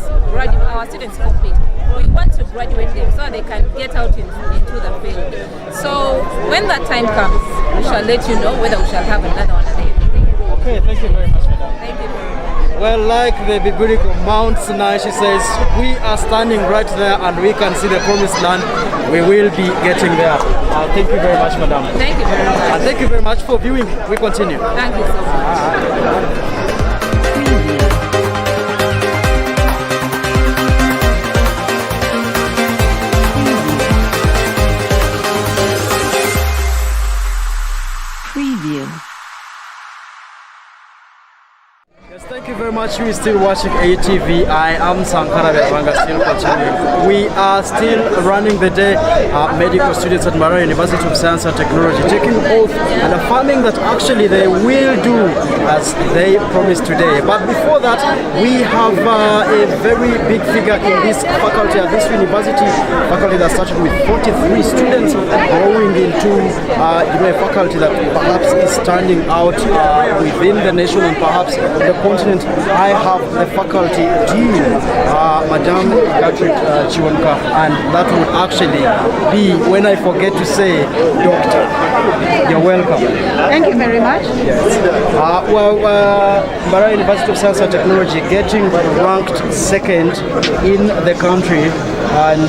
students complete, we want to graduate them so they can get out into the field. So when that time comes, we shall let you know whether we shall have another one at the end of the year. Okay, thank you very much, madam. Thank you very much. Well, like the biblical Mount Sinai, she says, we are standing right there and we can see the promised land. We will be getting there. Thank you very much, madam. Thank you very much. And thank you very much for viewing. We continue. Thank you so much. Preview. Yes, thank you very much. You are still watching ATV. I am Sankara Bevanga, still continuing. We are still running the day. Medical students at Mbarara University of Science and Technology taking oath and affirming that actually they will do as they promised today. But before that, we have a very big figure in this faculty at this university. Faculty that started with 43 students growing into a faculty that perhaps is standing out within the nation and perhaps the continent. I have the faculty dean, Madam Gertrude Chiwonka, and that would actually be when I forget to say doctor. You're welcome. Thank you very much. Yes. Mbarara University of Science and Technology getting ranked second in the country, and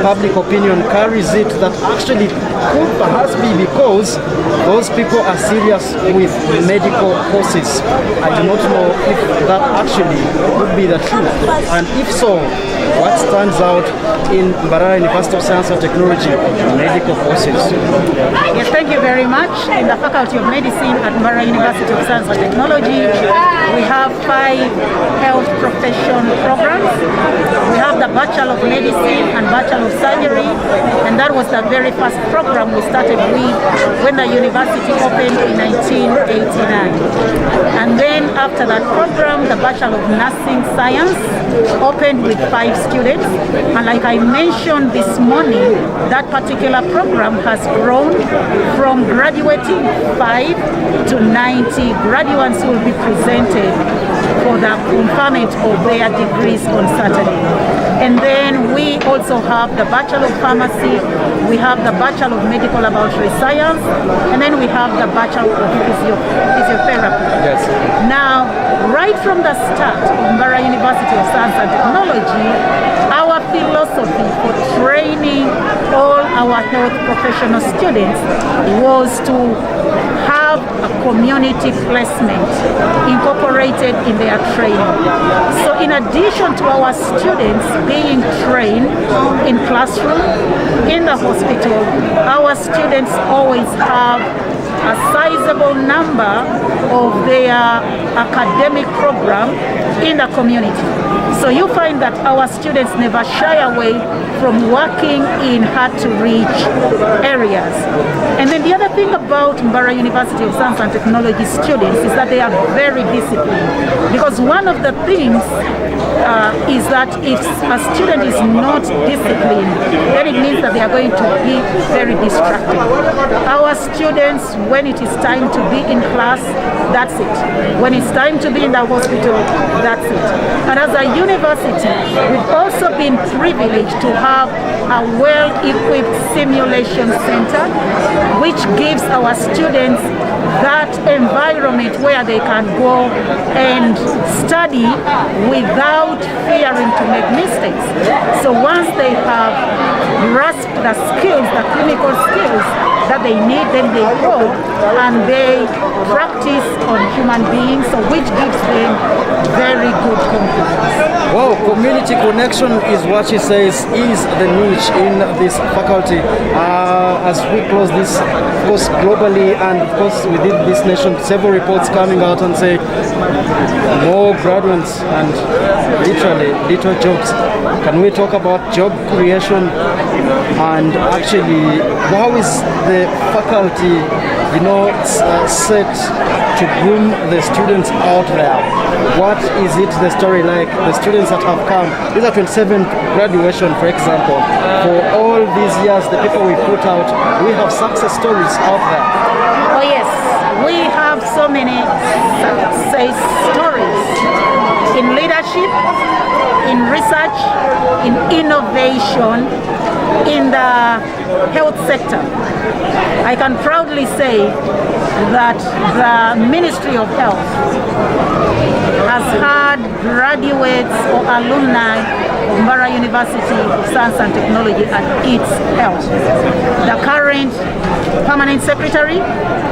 public opinion carries it that actually could perhaps be because those people are serious with medical courses. I do not know if that actually would be the truth, and if so, what stands out in Mbarara University of Science and Technology medical courses? Yes, thank you very much. In the Faculty of Medicine at Mbarara University of Science and Technology, we have 5 health profession programs. We have the Bachelor of Medicine and Bachelor of Surgery, and that was the very first program we started with when the university opened in 1989. And then after that program, the Bachelor of Nursing Science opened with 5 students. And like I mentioned this morning, that particular program has grown from graduating 5 to 90 graduates who will be presented for the conferment of their degrees on Saturday. And then we also have the Bachelor of Pharmacy, we have the Bachelor of Medical Laboratory Science, and then we have the Bachelor of Physiotherapy. Yes. Now, right from the start of Mbarara University of Science and Technology, our philosophy for training all our health professional students was to have a community placement incorporated in their training. So in addition to our students being trained in classroom, in the hospital, our students always have a sizable number of their academic program in the community. So you find that our students never shy away from working in hard-to-reach areas. And then the other thing about Mbarara University of Science and Technology students is that they are very disciplined. Because one of the things is that if a student is not disciplined, then it means that they are going to be very distracted. Our students, when it is time to be in class, that's it. When it's time to be in the hospital, that's it. And as a university, we've also been privileged to have a well-equipped simulation center, which gives our students that environment where they can go and study without fearing to make mistakes. So once they have grasped the skills, the clinical skills that they need, then they go and they practice on human beings, so which gives them very good confidence. Wow, community connection is what she says is the niche in this faculty. As we close this course globally and of course within this nation, several reports coming out and say more graduates and literally little jobs. Can we talk about job creation and actually how is the faculty, set to groom the students out there? What is it, the story like? The students that have come, these are 27 graduation, for example. For all these years, the people we put out, we have success stories out there. Oh yes, we have so many success stories in leadership, in research, in innovation, in the health sector. I can proudly say that the Ministry of Health has had graduates or alumni of Mbarara University of Science and Technology at its health. The current permanent secretary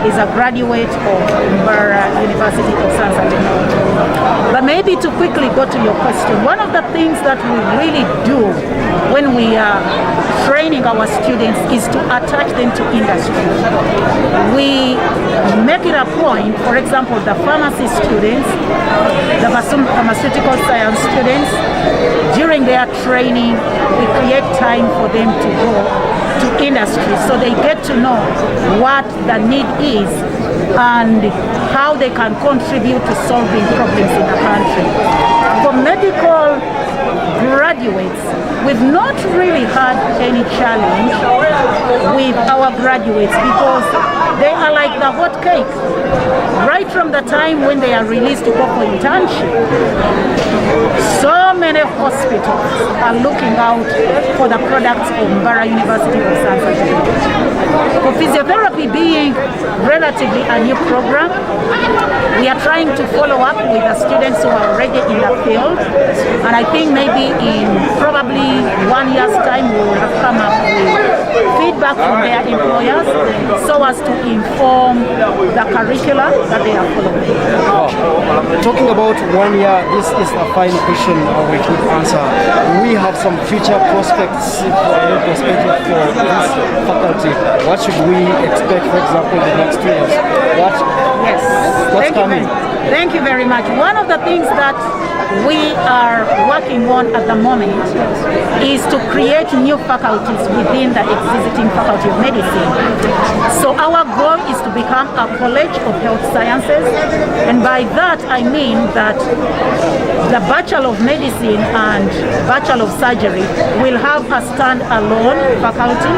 is a graduate of Mbarara University of Science and Technology. But maybe to quickly go to your question, one of the things that we really do when we are training our students is to attach them to industry. We make it a point, for example, the pharmacy students, the pharmaceutical science students, during their training, we create time for them to go to industry so they get to know what the need is and how they can contribute to solving problems in the country. For medical graduates, we we've not really had any challenge with our graduates because they are like the hot cake. Right from the time when they are released to go for internship, so many hospitals are looking out for the products of Mbarara University of Science and Technology. For physiotherapy being relatively a new program, we are trying to follow up with the students who are already in the field, and I think maybe in probably 1 year's time we will have come up with feedback from their employers so as to inform the curricula that they are following. Talking about 1 year, this is a final question we could answer. We have some future prospects for this faculty. What should we expect, for example, the next 2 years? What's coming? Thank you very much. One of the things that we are working on at the moment is to create new faculties within the existing Faculty of Medicine. So our goal is to become a College of Health Sciences, and by that I mean that the Bachelor of Medicine and Bachelor of Surgery will have a stand-alone faculty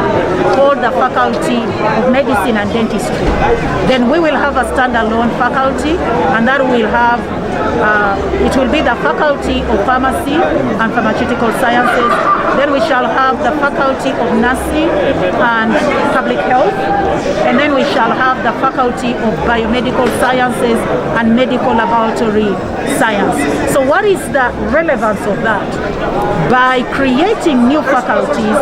called the Faculty of Medicine and Dentistry. Then we will have a stand-alone faculty, and that will have it will be the Faculty of Pharmacy and Pharmaceutical Sciences. Then we shall have the Faculty of Nursing and Public Health. And then we shall have the Faculty of Biomedical Sciences and Medical Laboratory Science. So what is the relevance of that? By creating new faculties,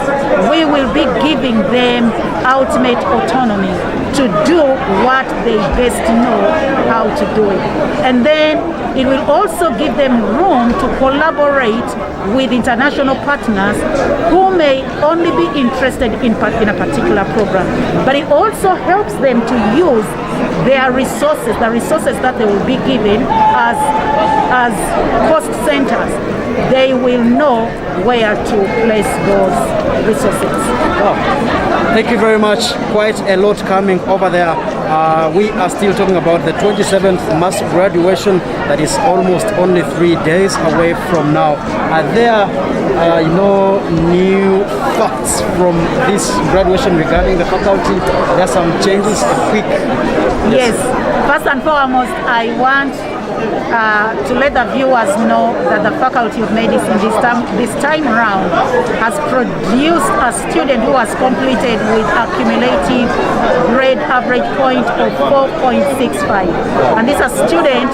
we will be giving them ultimate autonomy to do what they best know how to do it. And then it will also give them room to collaborate with international partners who may only be interested in a particular program. But it also helps them to use their resources, the resources that they will be given as cost centers. They will know where to place those resources. Wow. Thank you very much. Quite a lot coming over there. We are still talking about the 27th mass graduation that is almost only 3 days away from now. Are there new facts from this graduation regarding the faculty? There are some changes, quick. Yes. First and foremost, I want to let the viewers know that the Faculty of Medicine this time around has produced a student who has completed with a cumulative grade average point of 4.65. And this is a student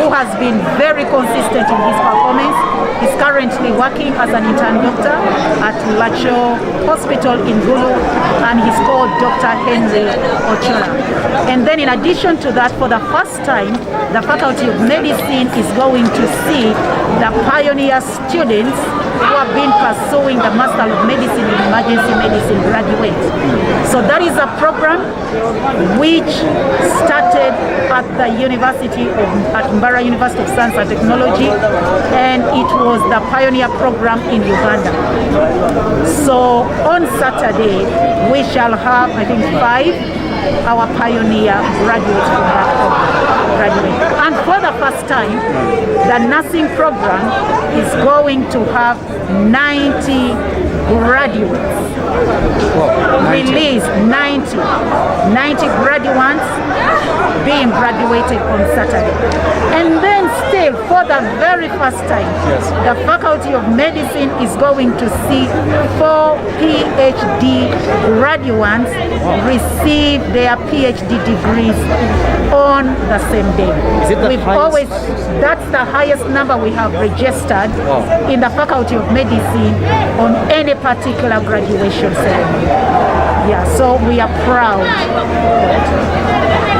who has been very consistent in his performance. He's currently working as an intern doctor at Lacho Hospital in Gulu, and he's called Dr. Henry Ochoa. And then in addition to that, for the first time, the Faculty of Medicine is going to see the pioneer students who have been pursuing the Master of Medicine in Emergency Medicine graduates. So that is a program which started at the Mbarara University of Science and Technology, and it was the pioneer program in Uganda. So on Saturday, we shall have, I think, 5 our pioneer graduates from that graduate. And for the first time, the nursing program is going to have 90 graduates. Wow, 90. Released 90 graduands being graduated on Saturday. And then still, for the very first time, the Faculty of Medicine is going to see 4 PhD graduands receive their PhD degrees on the same day. Is it the highest? That's the highest number we have registered in the Faculty of Medicine on any particular graduation ceremony. Yeah, so we are proud.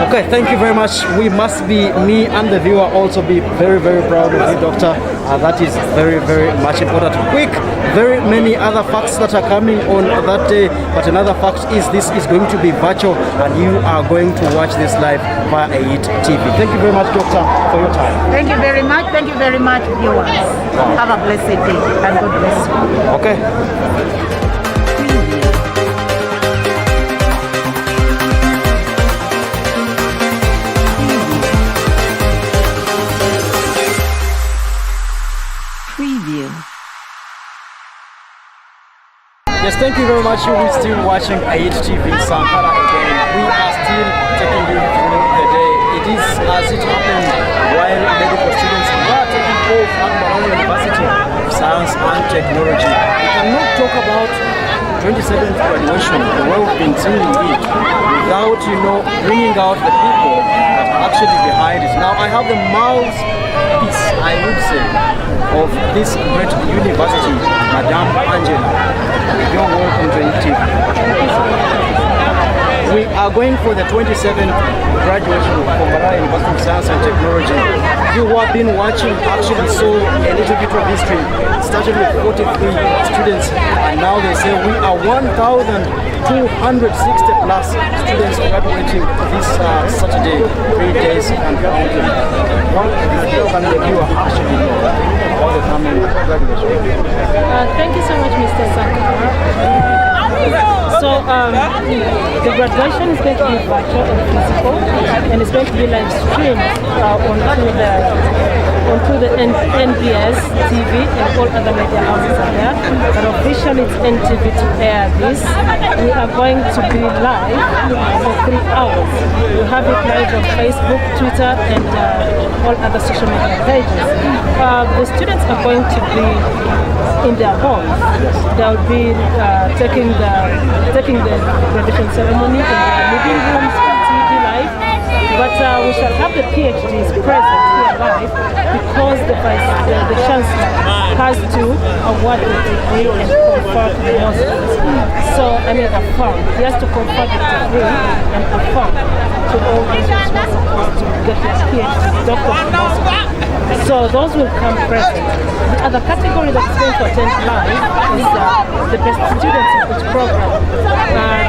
Okay, thank you very much. We must be, me and the viewer also be very, very proud of you, Doctor. That is very, very much important. Quick, very many other facts that are coming on that day, but another fact is this is going to be virtual and you are going to watch this live via AIT TV. Thank you very much, Doctor, for your time. Thank you very much. Thank you very much, viewers. Have a blessed day and God bless you. Okay. Yes, thank you very much. You're still watching AIT TV Sankara again. We are still taking you through the day. It is as it happened while medical students were taking off at Mbarara University of Science and Technology. We cannot talk about 27th graduation, the way we've been seeing it, without, bringing out the people that are actually behind it. Now, I have the mouthpiece, I would say, of this great university, Madame Angela. You're welcome to AIT. We are going for the 27th graduation of Mbarara University of Science and Technology. You who have been watching actually saw a little bit of history. It started with 43 students, and now they say we are 1,260 plus students graduating this Saturday, 3 days and counting. What can the viewer actually know about the coming graduation? Thank you so much, Mr. Sankara. So the graduation is going to be virtual and physical, and it's going to be live streamed onto the NBS TV and all other media houses are there. But officially it's NTV to air this. We are going to be live for 3 hours. We'll have it live on Facebook, Twitter, and all other social media pages. The students are going to be in their homes. They'll be taking the graduation ceremony in their living rooms on TV live. But we shall have the PhDs present here live because the Chancellor has to award the degree and confer the masters. So, affirm. He has to confer the degree and affirm to all those who are supposed to get their PhD, doctorate. So those will come present. The other category that's going to attend live is the best students of each program.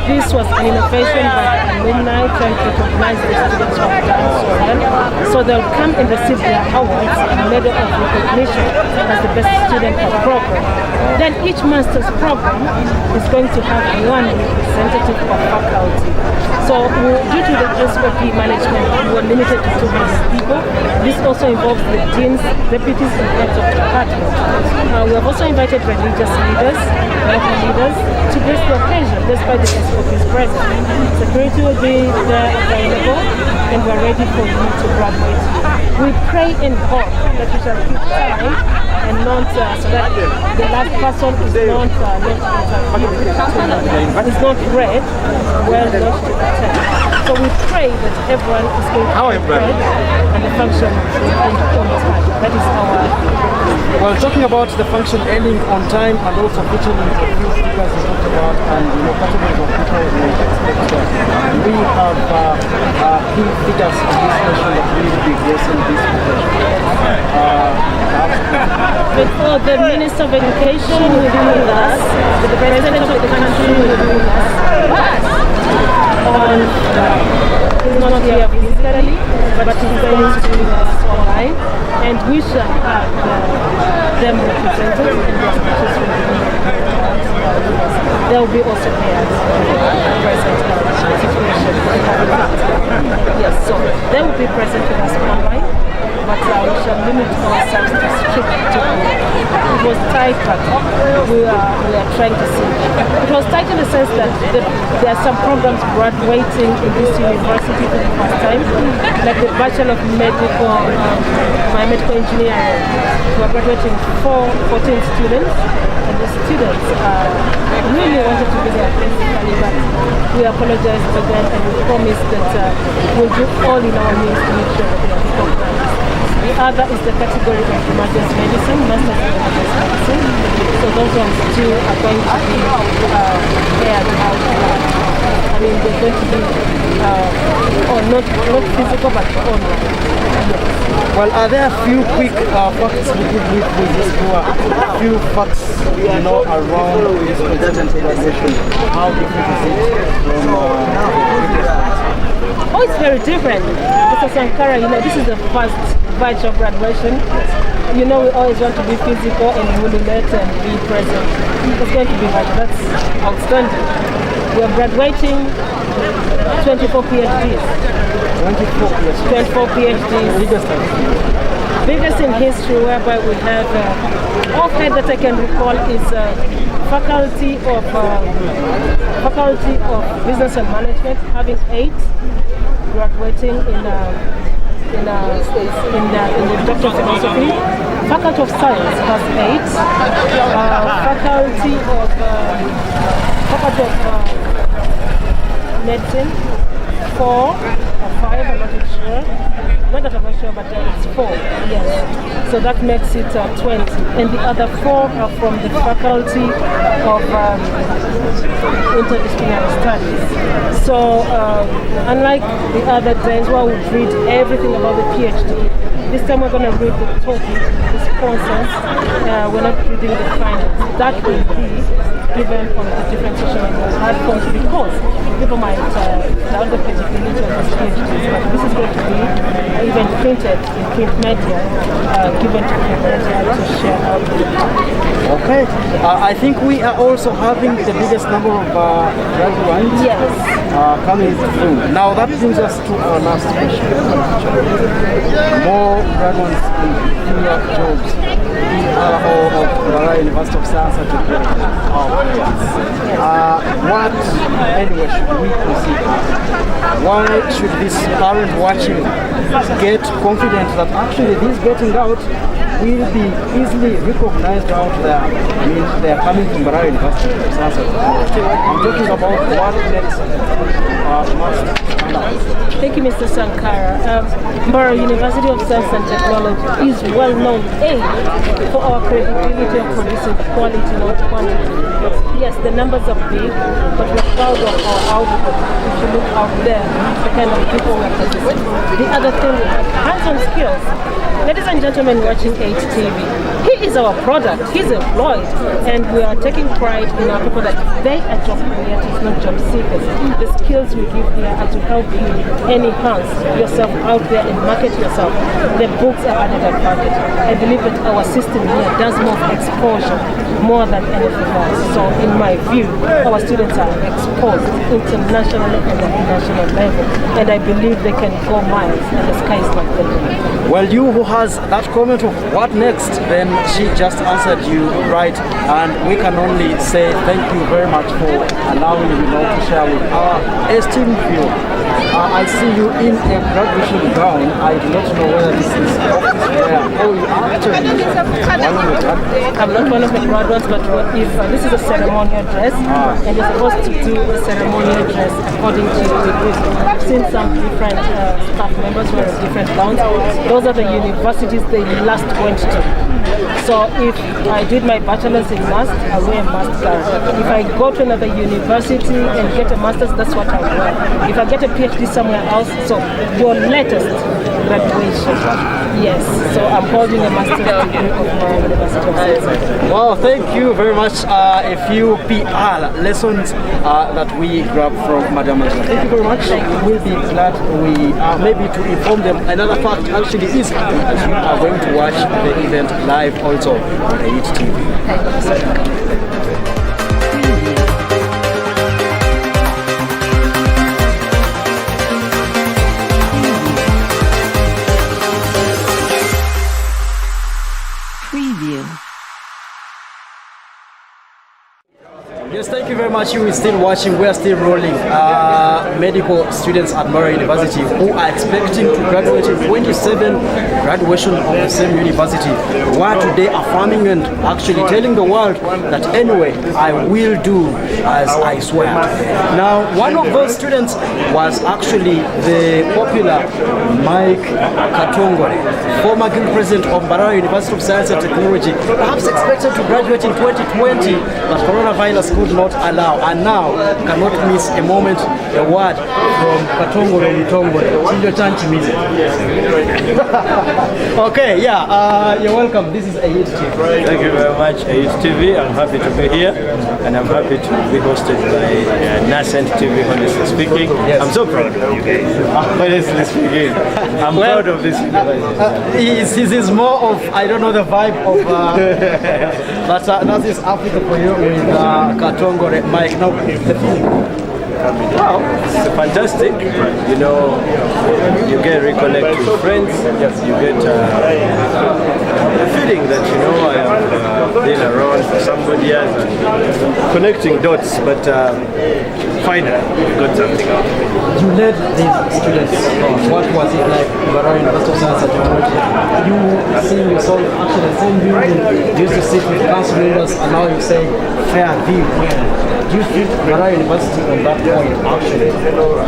This was an innovation by alumni trying to recognize the students who have done so well. So they'll come and receive their awards and medal of recognition as the best student of the program. Then each master's program is going to have one representative of faculty. So due to the SOP management, we were limited to 200 people. This also involves the deans, deputies, and heads of department. We have also invited religious leaders, local leaders, to grace the occasion, despite the SOP's presence. Security will be there available, and we are ready for you to graduate. We pray and hope that we shall keep time and not so that the last person is not read, well not to attend. So we pray that everyone is going to be read and the function will end on time. That is our. Well, talking about the function ending on time and also featuring the few speakers we talked about and categories of people we expect. We have key figures in this nation that will be gracing this But the Minister of Education will be with us, the President of the country will be with us he's not here physically, but he's going to be with us online, and we shall have them represented and their speeches will be there will be also pairs present in the situation. Yes, so they will be present with us online, but we shall limit ourselves to strict it was tight, but we are trying to see. It was tight in the sense that there are some programs graduating in this university for the first time, like the Bachelor of Biomedical Engineering. We are graduating 14 students, and the students really wanted to be there physically, but we apologize to them and we promise that we'll do all in our means to make sure that they are programmed. The other is the category of emergency medicine, Masters in Emergency Medicine. So those ones too are going to be paired out. They're going to be not physical but online. Yes. Well, are there a few quick facts we give with this tour? A few facts, around this graduation. How different is it from Oh, it's very different. Mr. Sankara, this is the first virtual graduation. We always want to be physical and emulate and be present. It's going to be virtual. That's outstanding. We are graduating 24 PhDs. 24 PhDs. Biggest in history, whereby we have, offhand that I can recall is Faculty of Business and Management, having 8 graduating in the Doctor of Philosophy. Faculty of Science has 8. Faculty of Medicine, 4 or 5, I'm not sure. Not that I'm not sure, but it's 4, yes. So that makes it 20. And the other 4 are from the Faculty of Interdisciplinary Studies. So unlike the other days where we read everything about the PhD, this time we're going to read the topic, the sponsors. We're not reading the finance. That will be given on the different social platforms because people might doubt the credibility of this PhD, but this is going to be even printed in print media, given to print media to share out. Okay. I think we are also having the biggest number of graduates coming through. Now that brings us to our last question. More graduates in fewer jobs. Of Mbarara University of Science and Technology. What anyway should we consider? Why should this parent watching get confident that actually this getting out will be easily recognized out there? I mean, they are coming from Mbarara University of Science and Technology. I'm talking about what makes must stand out. Thank you, Mr. Sankara. Mbarara University of Science and Technology is well known, for our credibility of producing quality, not quantity. Yes, the numbers are big, but we're proud of our output. If you look out there, the kind of people we're producing. The other thing, hands-on skills. Ladies and gentlemen watching 8TV, he is our product, he's employed, and we are taking pride in our people that they are job creators, not job seekers. The skills we give here are to help you enhance yourself out there and market yourself. The books are added advantage. I believe that our system here does more exposure more than anything else. So in my view, our students are exposed internationally and at the national level, and I believe they can go miles and the sky is not the limit. Well, you who has that comment of what next, then she just answered you right, and we can only say thank you very much for allowing me now to share with our esteemed viewer. I see you in a graduation gown. I do not know whether this is office wear or you are actually one of the graduates. I'm not one of the graduates, but what if this is a ceremonial dress, and you're supposed to do the ceremonial dress according to the group. I've seen some different staff members wearing different gowns. Those are the universities they last went to. So if I did my bachelor's in maths, I wear a maths gown. If I go to another university and get a master's, that's what I wear. If I get a PhD somewhere else, so your latest graduation. Yes, so I'm holding a master's degree of my University of Science. Wow, thank you very much. A few PR lessons that we grabbed from Madam Angela. Thank you very much. We'll be glad we maybe to inform them. Another fact actually is that you are going to watch the event live also on AIT Preview. Yes, thank you very much. You are still watching. We are still rolling. Medical students at Mbarara University who are expecting to graduate in 27 graduation of the same university, where today affirming and actually telling the world that anyway, I will do as I swear. Now, one of those students was actually the popular Mike Katongole, former guild president of Mbarara University of Science and Technology, perhaps expected to graduate in 2020, but coronavirus could not allow, and now cannot miss a moment, a word from Katongole Mutongole. Okay, yeah, you're welcome. This is AIT TV. Thank you very much, AIT TV. I'm happy to be here, and I'm happy to be hosted by Nascent TV, honestly speaking. Yes. I'm so proud of you guys. Honestly speaking, I'm proud of this university. This is more of, I don't know the vibe of, but that is Africa for you with Katongole Mike. Now, Wow, it's fantastic. You know, you get reconnect with friends. Yes. You get feeling that, I have been around for somebody years and connecting dots, but finally got something out. You led these students. What was it like, Mbarara University of Science and Technology? You seeing yourself actually the same building, you used to sit with council members, and now you say, fair view. Do you think Mbarara University on that point actually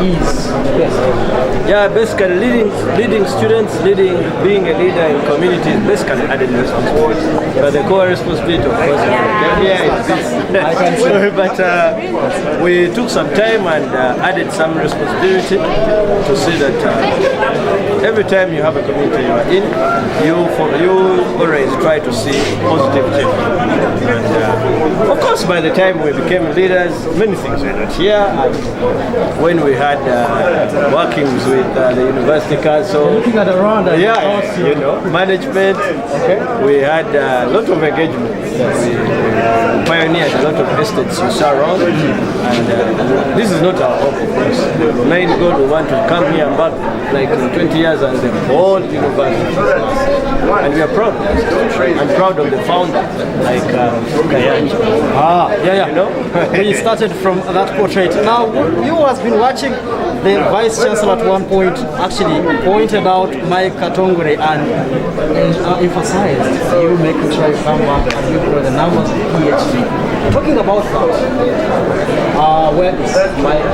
is best? Yeah, basically leading students, being a leader in communities, basically added responsibility. But the core responsibility, of course, is this. But we took some time and added some responsibility to see that every time you have a community you are in, you always try to see positive change. And of course, by the time we became leaders, many things were not here. And when we had workings with the university council, looking at around, management, we had a lot of engagement. We pioneered a lot of estates you saw around, and this is not our hope, of course. The main goal, we want to come here and back like in 20 years and the whole university. And we are proud. I'm proud of the founder, like Kayanja. We started from that portrait. Now, you has been watching the Vice Chancellor at one point actually pointed out Mike Katongore and emphasized you making sure you come back and you grow the numbers of PhD. Talking about that, where is Mike?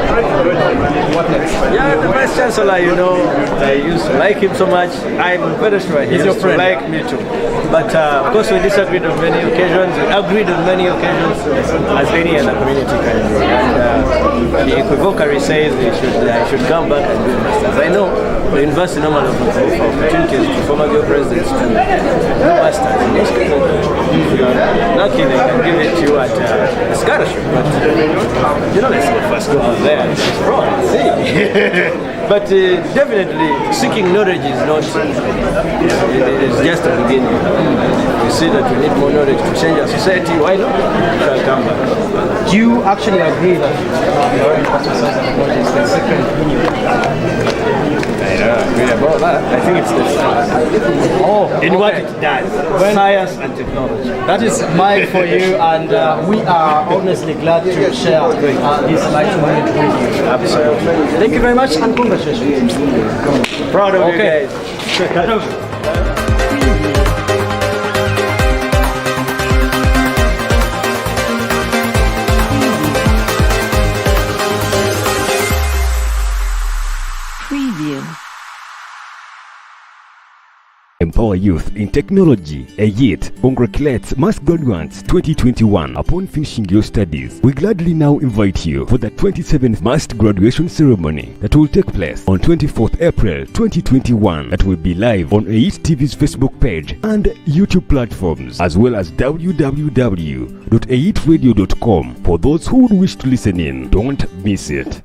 What next? Yeah, the Vice Chancellor, I used to like him so much. I'm very sure he used to like me too. But of course, we disagreed on many occasions. We agreed on many occasions, as any other community can do. And he equivocally says I should come back and do masters. I know the university normally offers opportunities to former girl presidents to do masters in this country. If you are lucky, they can give it to you at a scholarship. But let's not first go out there and explore. See. But definitely, seeking knowledge is not, it's just a beginning. We see that we need more knowledge to change our society. Why not? We shall come back. Do you actually agree that Mbarara University of Science and Technology is the second union? I don't agree about that. I think it's the science. In what it does. Science and technology. That is mine for you, and we are honestly glad to share this light moment with you. Absolutely. Thank you very much and congratulations. Proud of you guys. Empower youth in technology. AYIT congratulates Mass Graduands 2021 upon finishing your studies. We gladly now invite you for the 27th Mass Graduation Ceremony that will take place on 24th April 2021. That will be live on AYIT TV's Facebook page and YouTube platforms, as well as www.ayitradio.com for those who would wish to listen in. Don't miss it.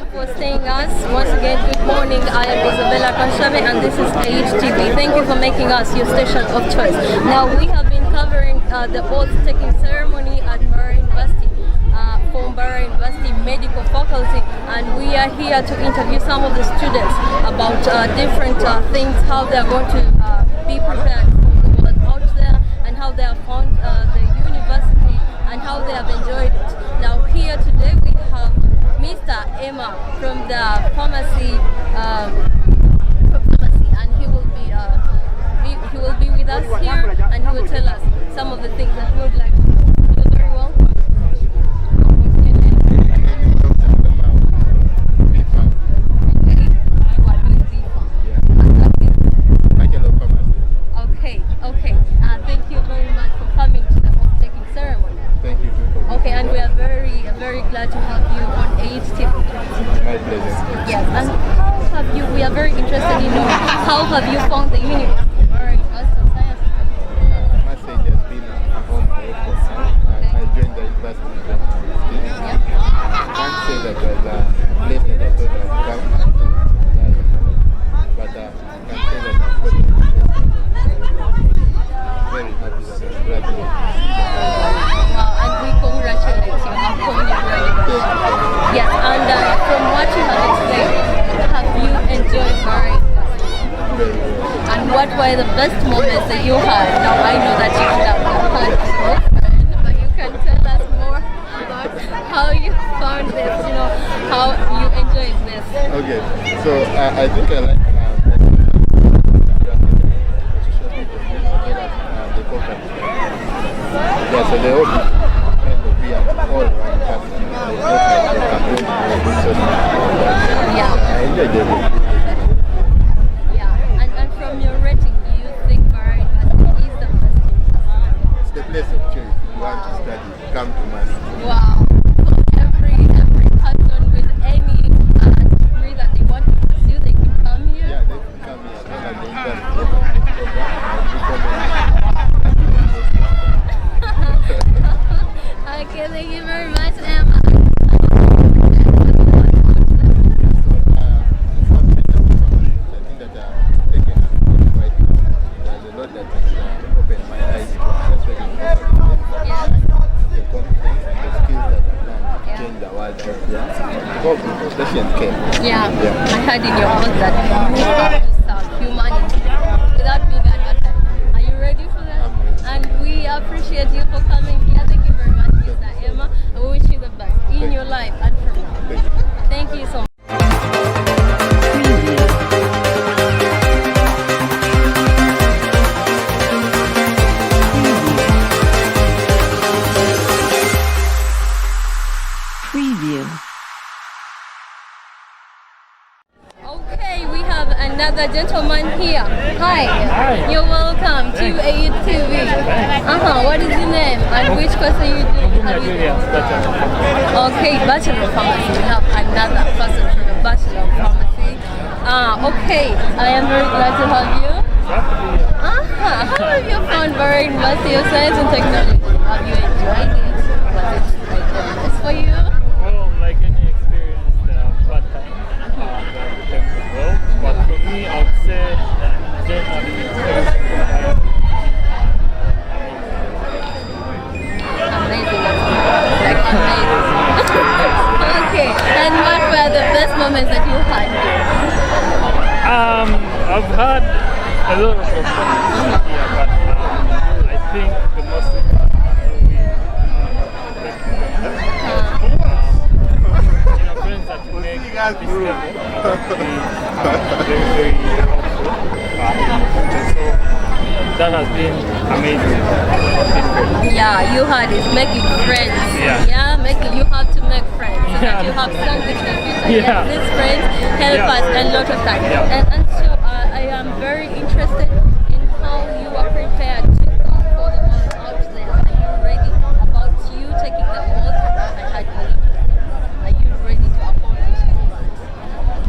For staying us. Once again, good morning. I am Isabella Kanshame and this is AYIT TV. Thank you for making us your station of choice. Now, we have been covering the oath-taking ceremony at Mbarara University for Mbarara University Medical Faculty, and we are here to interview some of the students about different things, how they are going to be prepared for the world out there, and how they have found the university and how they have enjoyed it. Now, here today we have Mr. Emma from the pharmacy, and he will be with us here, and he will tell us some of the things that we would like to do. You're very welcome. Okay. Thank you very much for coming to the oath-taking ceremony. Thank you. Okay, and we are very glad to have you on AYIT TV. My pleasure. Yes, and how have you, we are very interested in knowing, how have you found the university? Mbarara University of Science? I must say it has been a home away for me. I joined the university in 2016. I can't say that it was a place that I thought I would come, but I can say that I've got a very happy that I'm graduating. And we congratulate you upon your graduation. Yes, and from what you have explained, have you enjoyed Mbarara University? Very well. I think I like yeah, so they hope kind of be at all around person. It's not like they can do I enjoyed it. Yeah, and from your rating, do you think Mbarara University is the best university? It's the place of choice. If you want to study, come to Mali. Wow. So every person with any degree that they want to pursue, they can come here? Yeah, they can come here as well as the university. Okay, thank you very much, Emma. Yeah, I heard in your book that you have to serve humanity without being advertised. Are you ready for that? And we appreciate you for coming here. Thank you very much, Mr. Emma. And we wish you the best in your life and from now. Thank you so much. Preview. Okay, we have another gentleman here. Hi. You're welcome to AUTV. What is your name and which course are you doing? Okay, Bachelor of Pharmacy. We have another person from the Bachelor of Pharmacy. Okay, I am very glad to have you. How have you found Mbarara University of Science and Technology? Have you enjoyed it? Was it like a mess for you? Well, like any experience, bad time. Well, but for me, I would say generally amazing. Like amazing. Okay, and what were the best moments that you had here? I've had a lot of opportunities here, but I think the most important will be friends that you make at this level very, very helpful. So that has been amazing. Yeah, you had is making friends. Yeah. You have to make friends. So that you have something in the future. Yeah. Yes, these friends help us a lot of times. Yeah. And so I am very interested in how you are prepared to go for the world out there. Are you ready about you taking the oath? I had a lot of things. Are you ready to accomplish all that?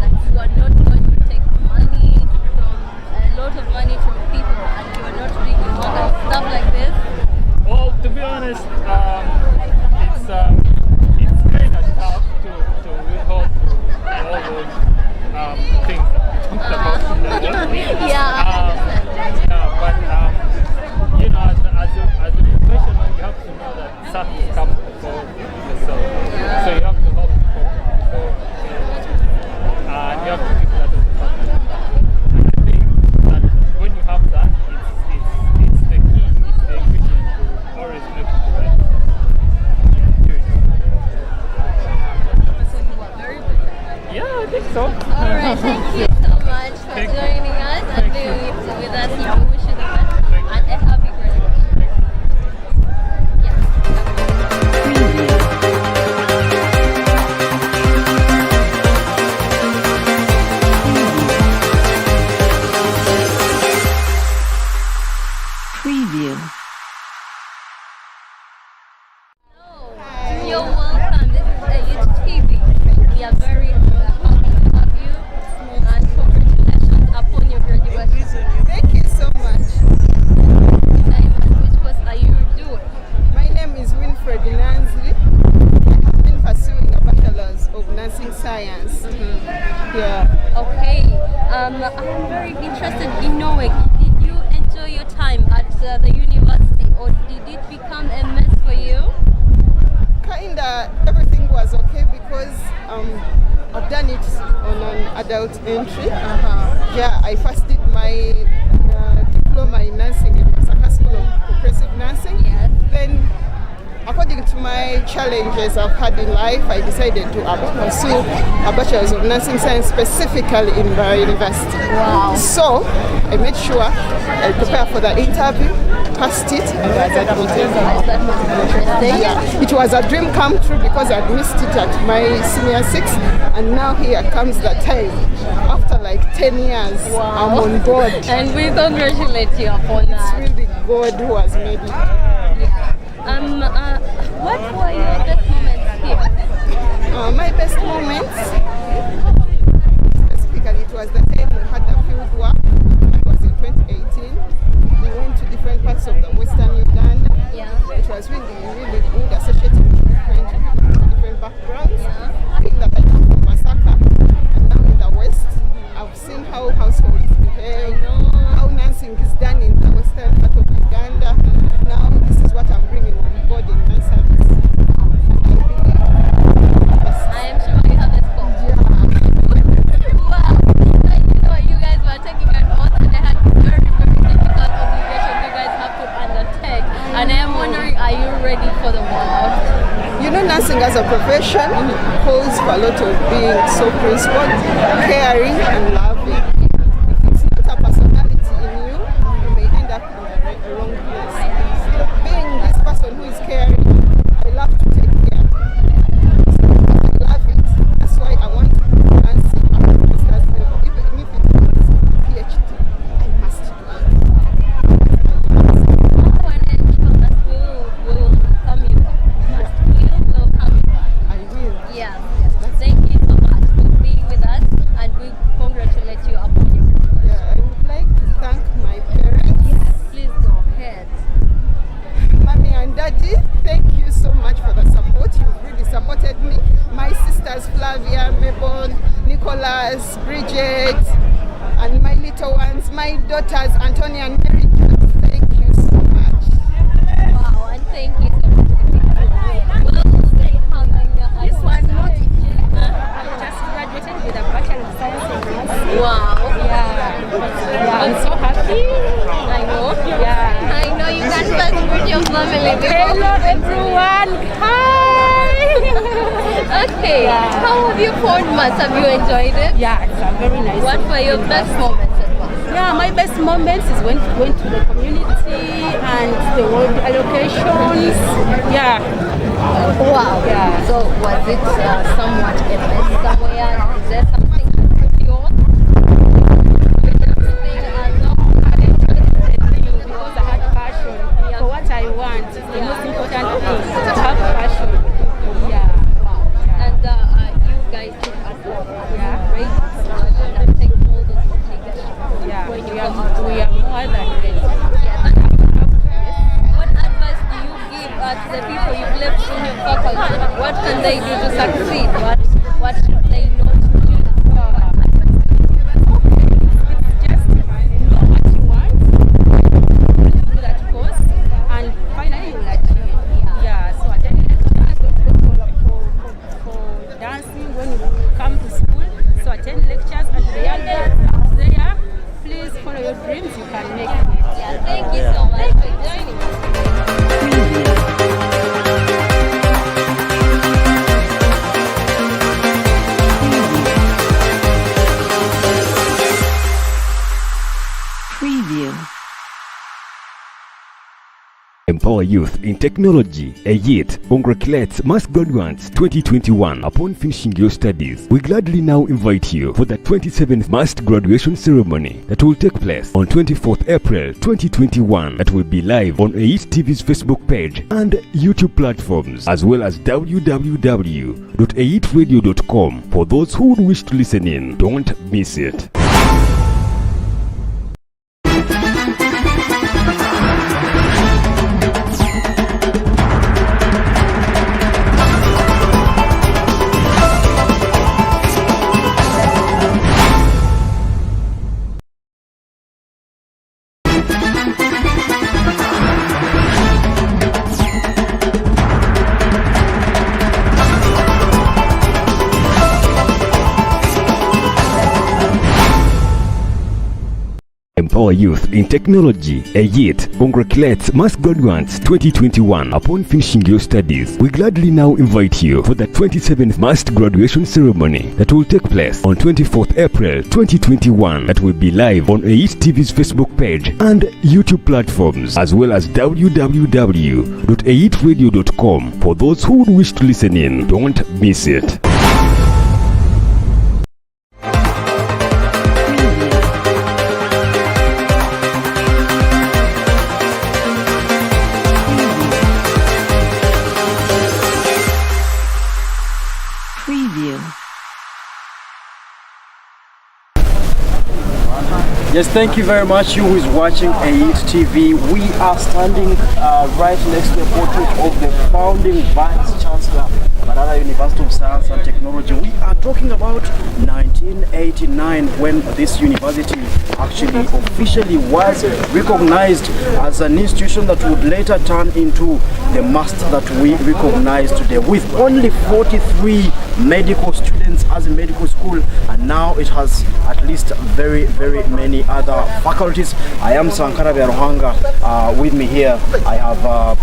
That you are not going to take money from a lot of money from people and you are not doing your own stuff like this? Well, to be honest, it's kind of tough to withhold all those things that we talked about in the world. But you know, as a professional, you have to know that success comes before yourself. So you have to help people before, and you have to keep that as a partner. And I think that when you have that, it's the key, it's the ingredient to always make it right. Yeah, I think so. Alright, thank you so much for joining us and being with us here. We wish you the best and a happy graduation. Preview. Hello, you're welcome. This is AUTV. We are very happy to have you and congratulations upon your graduation. Thank you so much. Which course are you doing? My name is Winfred Nansley. I have been pursuing a bachelor's of nursing science. Yeah. Okay. I am very interested in knowing, did you enjoy your time at the university or did it become a mess for you? Kinda everything was okay because I've done it on an adult entry. Yeah, I first did my diploma in nursing in Masaka School of Progressive Nursing. Yes. Then, according to my challenges I've had in life, I decided to pursue a Bachelor's of Nursing Science specifically in Mbarara University. Wow. So I made sure I prepare for the interview, passed it, and I was admitted. Yeah. It was a dream come true because I'd missed it at my senior 6, and now here comes the time. After like 10 years, I'm on board. And we congratulate you upon that. It's really God who has made it. What were your best moments here? My best moments, specifically, it was the time we had the field work. It was in 2018. We went to different parts of the Western Uganda. Yeah. It was really, really good, associated with different backgrounds. Being that I come from Masaka and now in the West, I've seen how households behave, how nursing is done in the Western part of Uganda. Now this is what I'm bringing on board in my service. I am sure you have a score. Wow. You guys were taking an oath and I had very, very difficult obligations you guys have to undertake. And I am wondering, are you ready for the world? You know, nursing as a profession calls for a lot of being so principled, caring and loving. If it's not a personality in you, you may end up in the wrong place. Being this person who is caring, I love to take care. So I love it. That's why I want to nurse at the master's level. Even if it is PhD, I must do it. When it will come you back. Will come you back. I will. Yes. Thank you so much for being with us, and we congratulate you upon your graduation. Yeah, I would like to thank my parents. Yes, please go ahead. Mommy and Daddy, thank you so much for the support. You've really supported me. My sisters Flavia, Mabel, Nicholas, Bridget, and my little ones, my daughters Antonia and Mary. Thank you so much. Wow, and thank you so much. This one, I just graduated with a Bachelor of Science in Nursing. Wow. Yeah, I'm so happy. I know. Yeah. I know you can first greet your family. Hello, everyone. Hi. Okay. How have you found Mass? Have you enjoyed it? Yeah, it's a very nice. What were your best moments at Mass? Yeah, my best moments is when going to the community and the world allocations. Yeah. Wow. Yeah. So was it somewhat a mess somewhere? Is there something pure? Because I had passion for what I want. It's the most important thing to have passion. Yeah. And you guys took us great and undertake all those obligations. Yeah. When you We come are more than ready. What advice do you give to the people you've left in your faculty? What can they do to succeed? What should they not do? It's just know what you want, do that course, and finally you will achieve. Yeah. So attend lectures, don't go for dancing when you come to school. So attend lectures, and the young girls there, please follow your dreams. You can make it. Yeah, thank you so much for joining us. Preview. Empower youth in technology. AYIT congratulates Mass Graduands 2021 upon finishing your studies. We gladly now invite you for the 27th Mass Graduation Ceremony that will take place on 24th April 2021. That will be live on AYIT TV's Facebook page and YouTube platforms, as well as www.ayitradio.com for those who would wish to listen in. Don't miss it. our youth in technology, EYIT, congratulates Mass Graduands 2021 upon finishing your studies. We gladly now invite you for the 27th Mass Graduation Ceremony that will take place on 24th April 2021, that will be live on EYIT TV's Facebook page and YouTube platforms, as well as www.eyitradio.com for those who would wish to listen in. Don't miss it. Preview. Yes, thank you very much, you who is watching EYIT TV. We are standing right next to the portrait of the founding Vice Chancellor, Mbarara University of Science and Technology. We are talking about 1989, when this university actually officially was recognized as an institution that would later turn into the MUST that we recognize today, with only 43 medical students as a medical school, and now it has at least very many other faculties. I am Sankara Beruhanga. With me here I have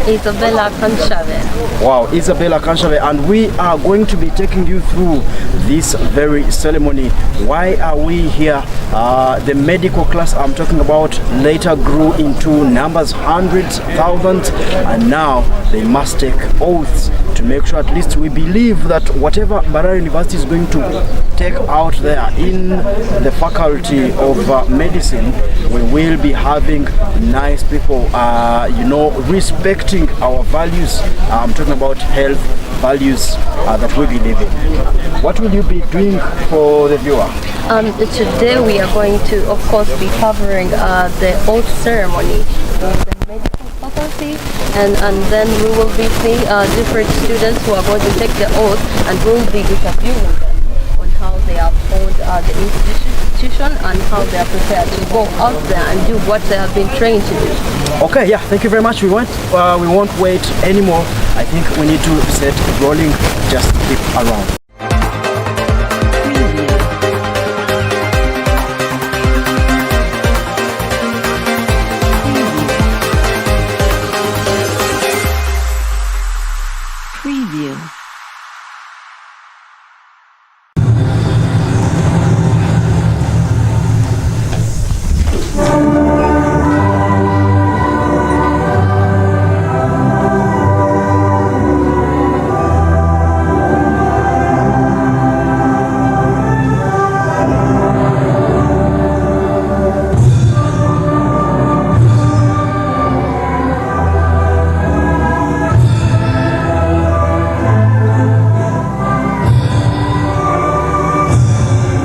Isabella Kanshave. Wow, Isabella Kanshave, and we are going to be taking you through this very ceremony. Why are we here? The medical class I'm talking about later grew into numbers, hundreds, thousands, and now they must take oaths to make sure at least we believe that whatever Mbarara University is going to take out there in the faculty of medicine, we will be having nice people, respecting our values. I'm talking about health values that we believe in. What will you be doing for the viewer? Today we are going to, of course, be covering the oath ceremony of the medical faculty, and then we will be seeing different students who are going to take the oath, and we will be interviewing them on how they uphold the institution and how they are prepared to go out there and do what they have been trained to do. Okay, yeah, thank you very much. We won't wait anymore. I think we need to set rolling. Just keep around.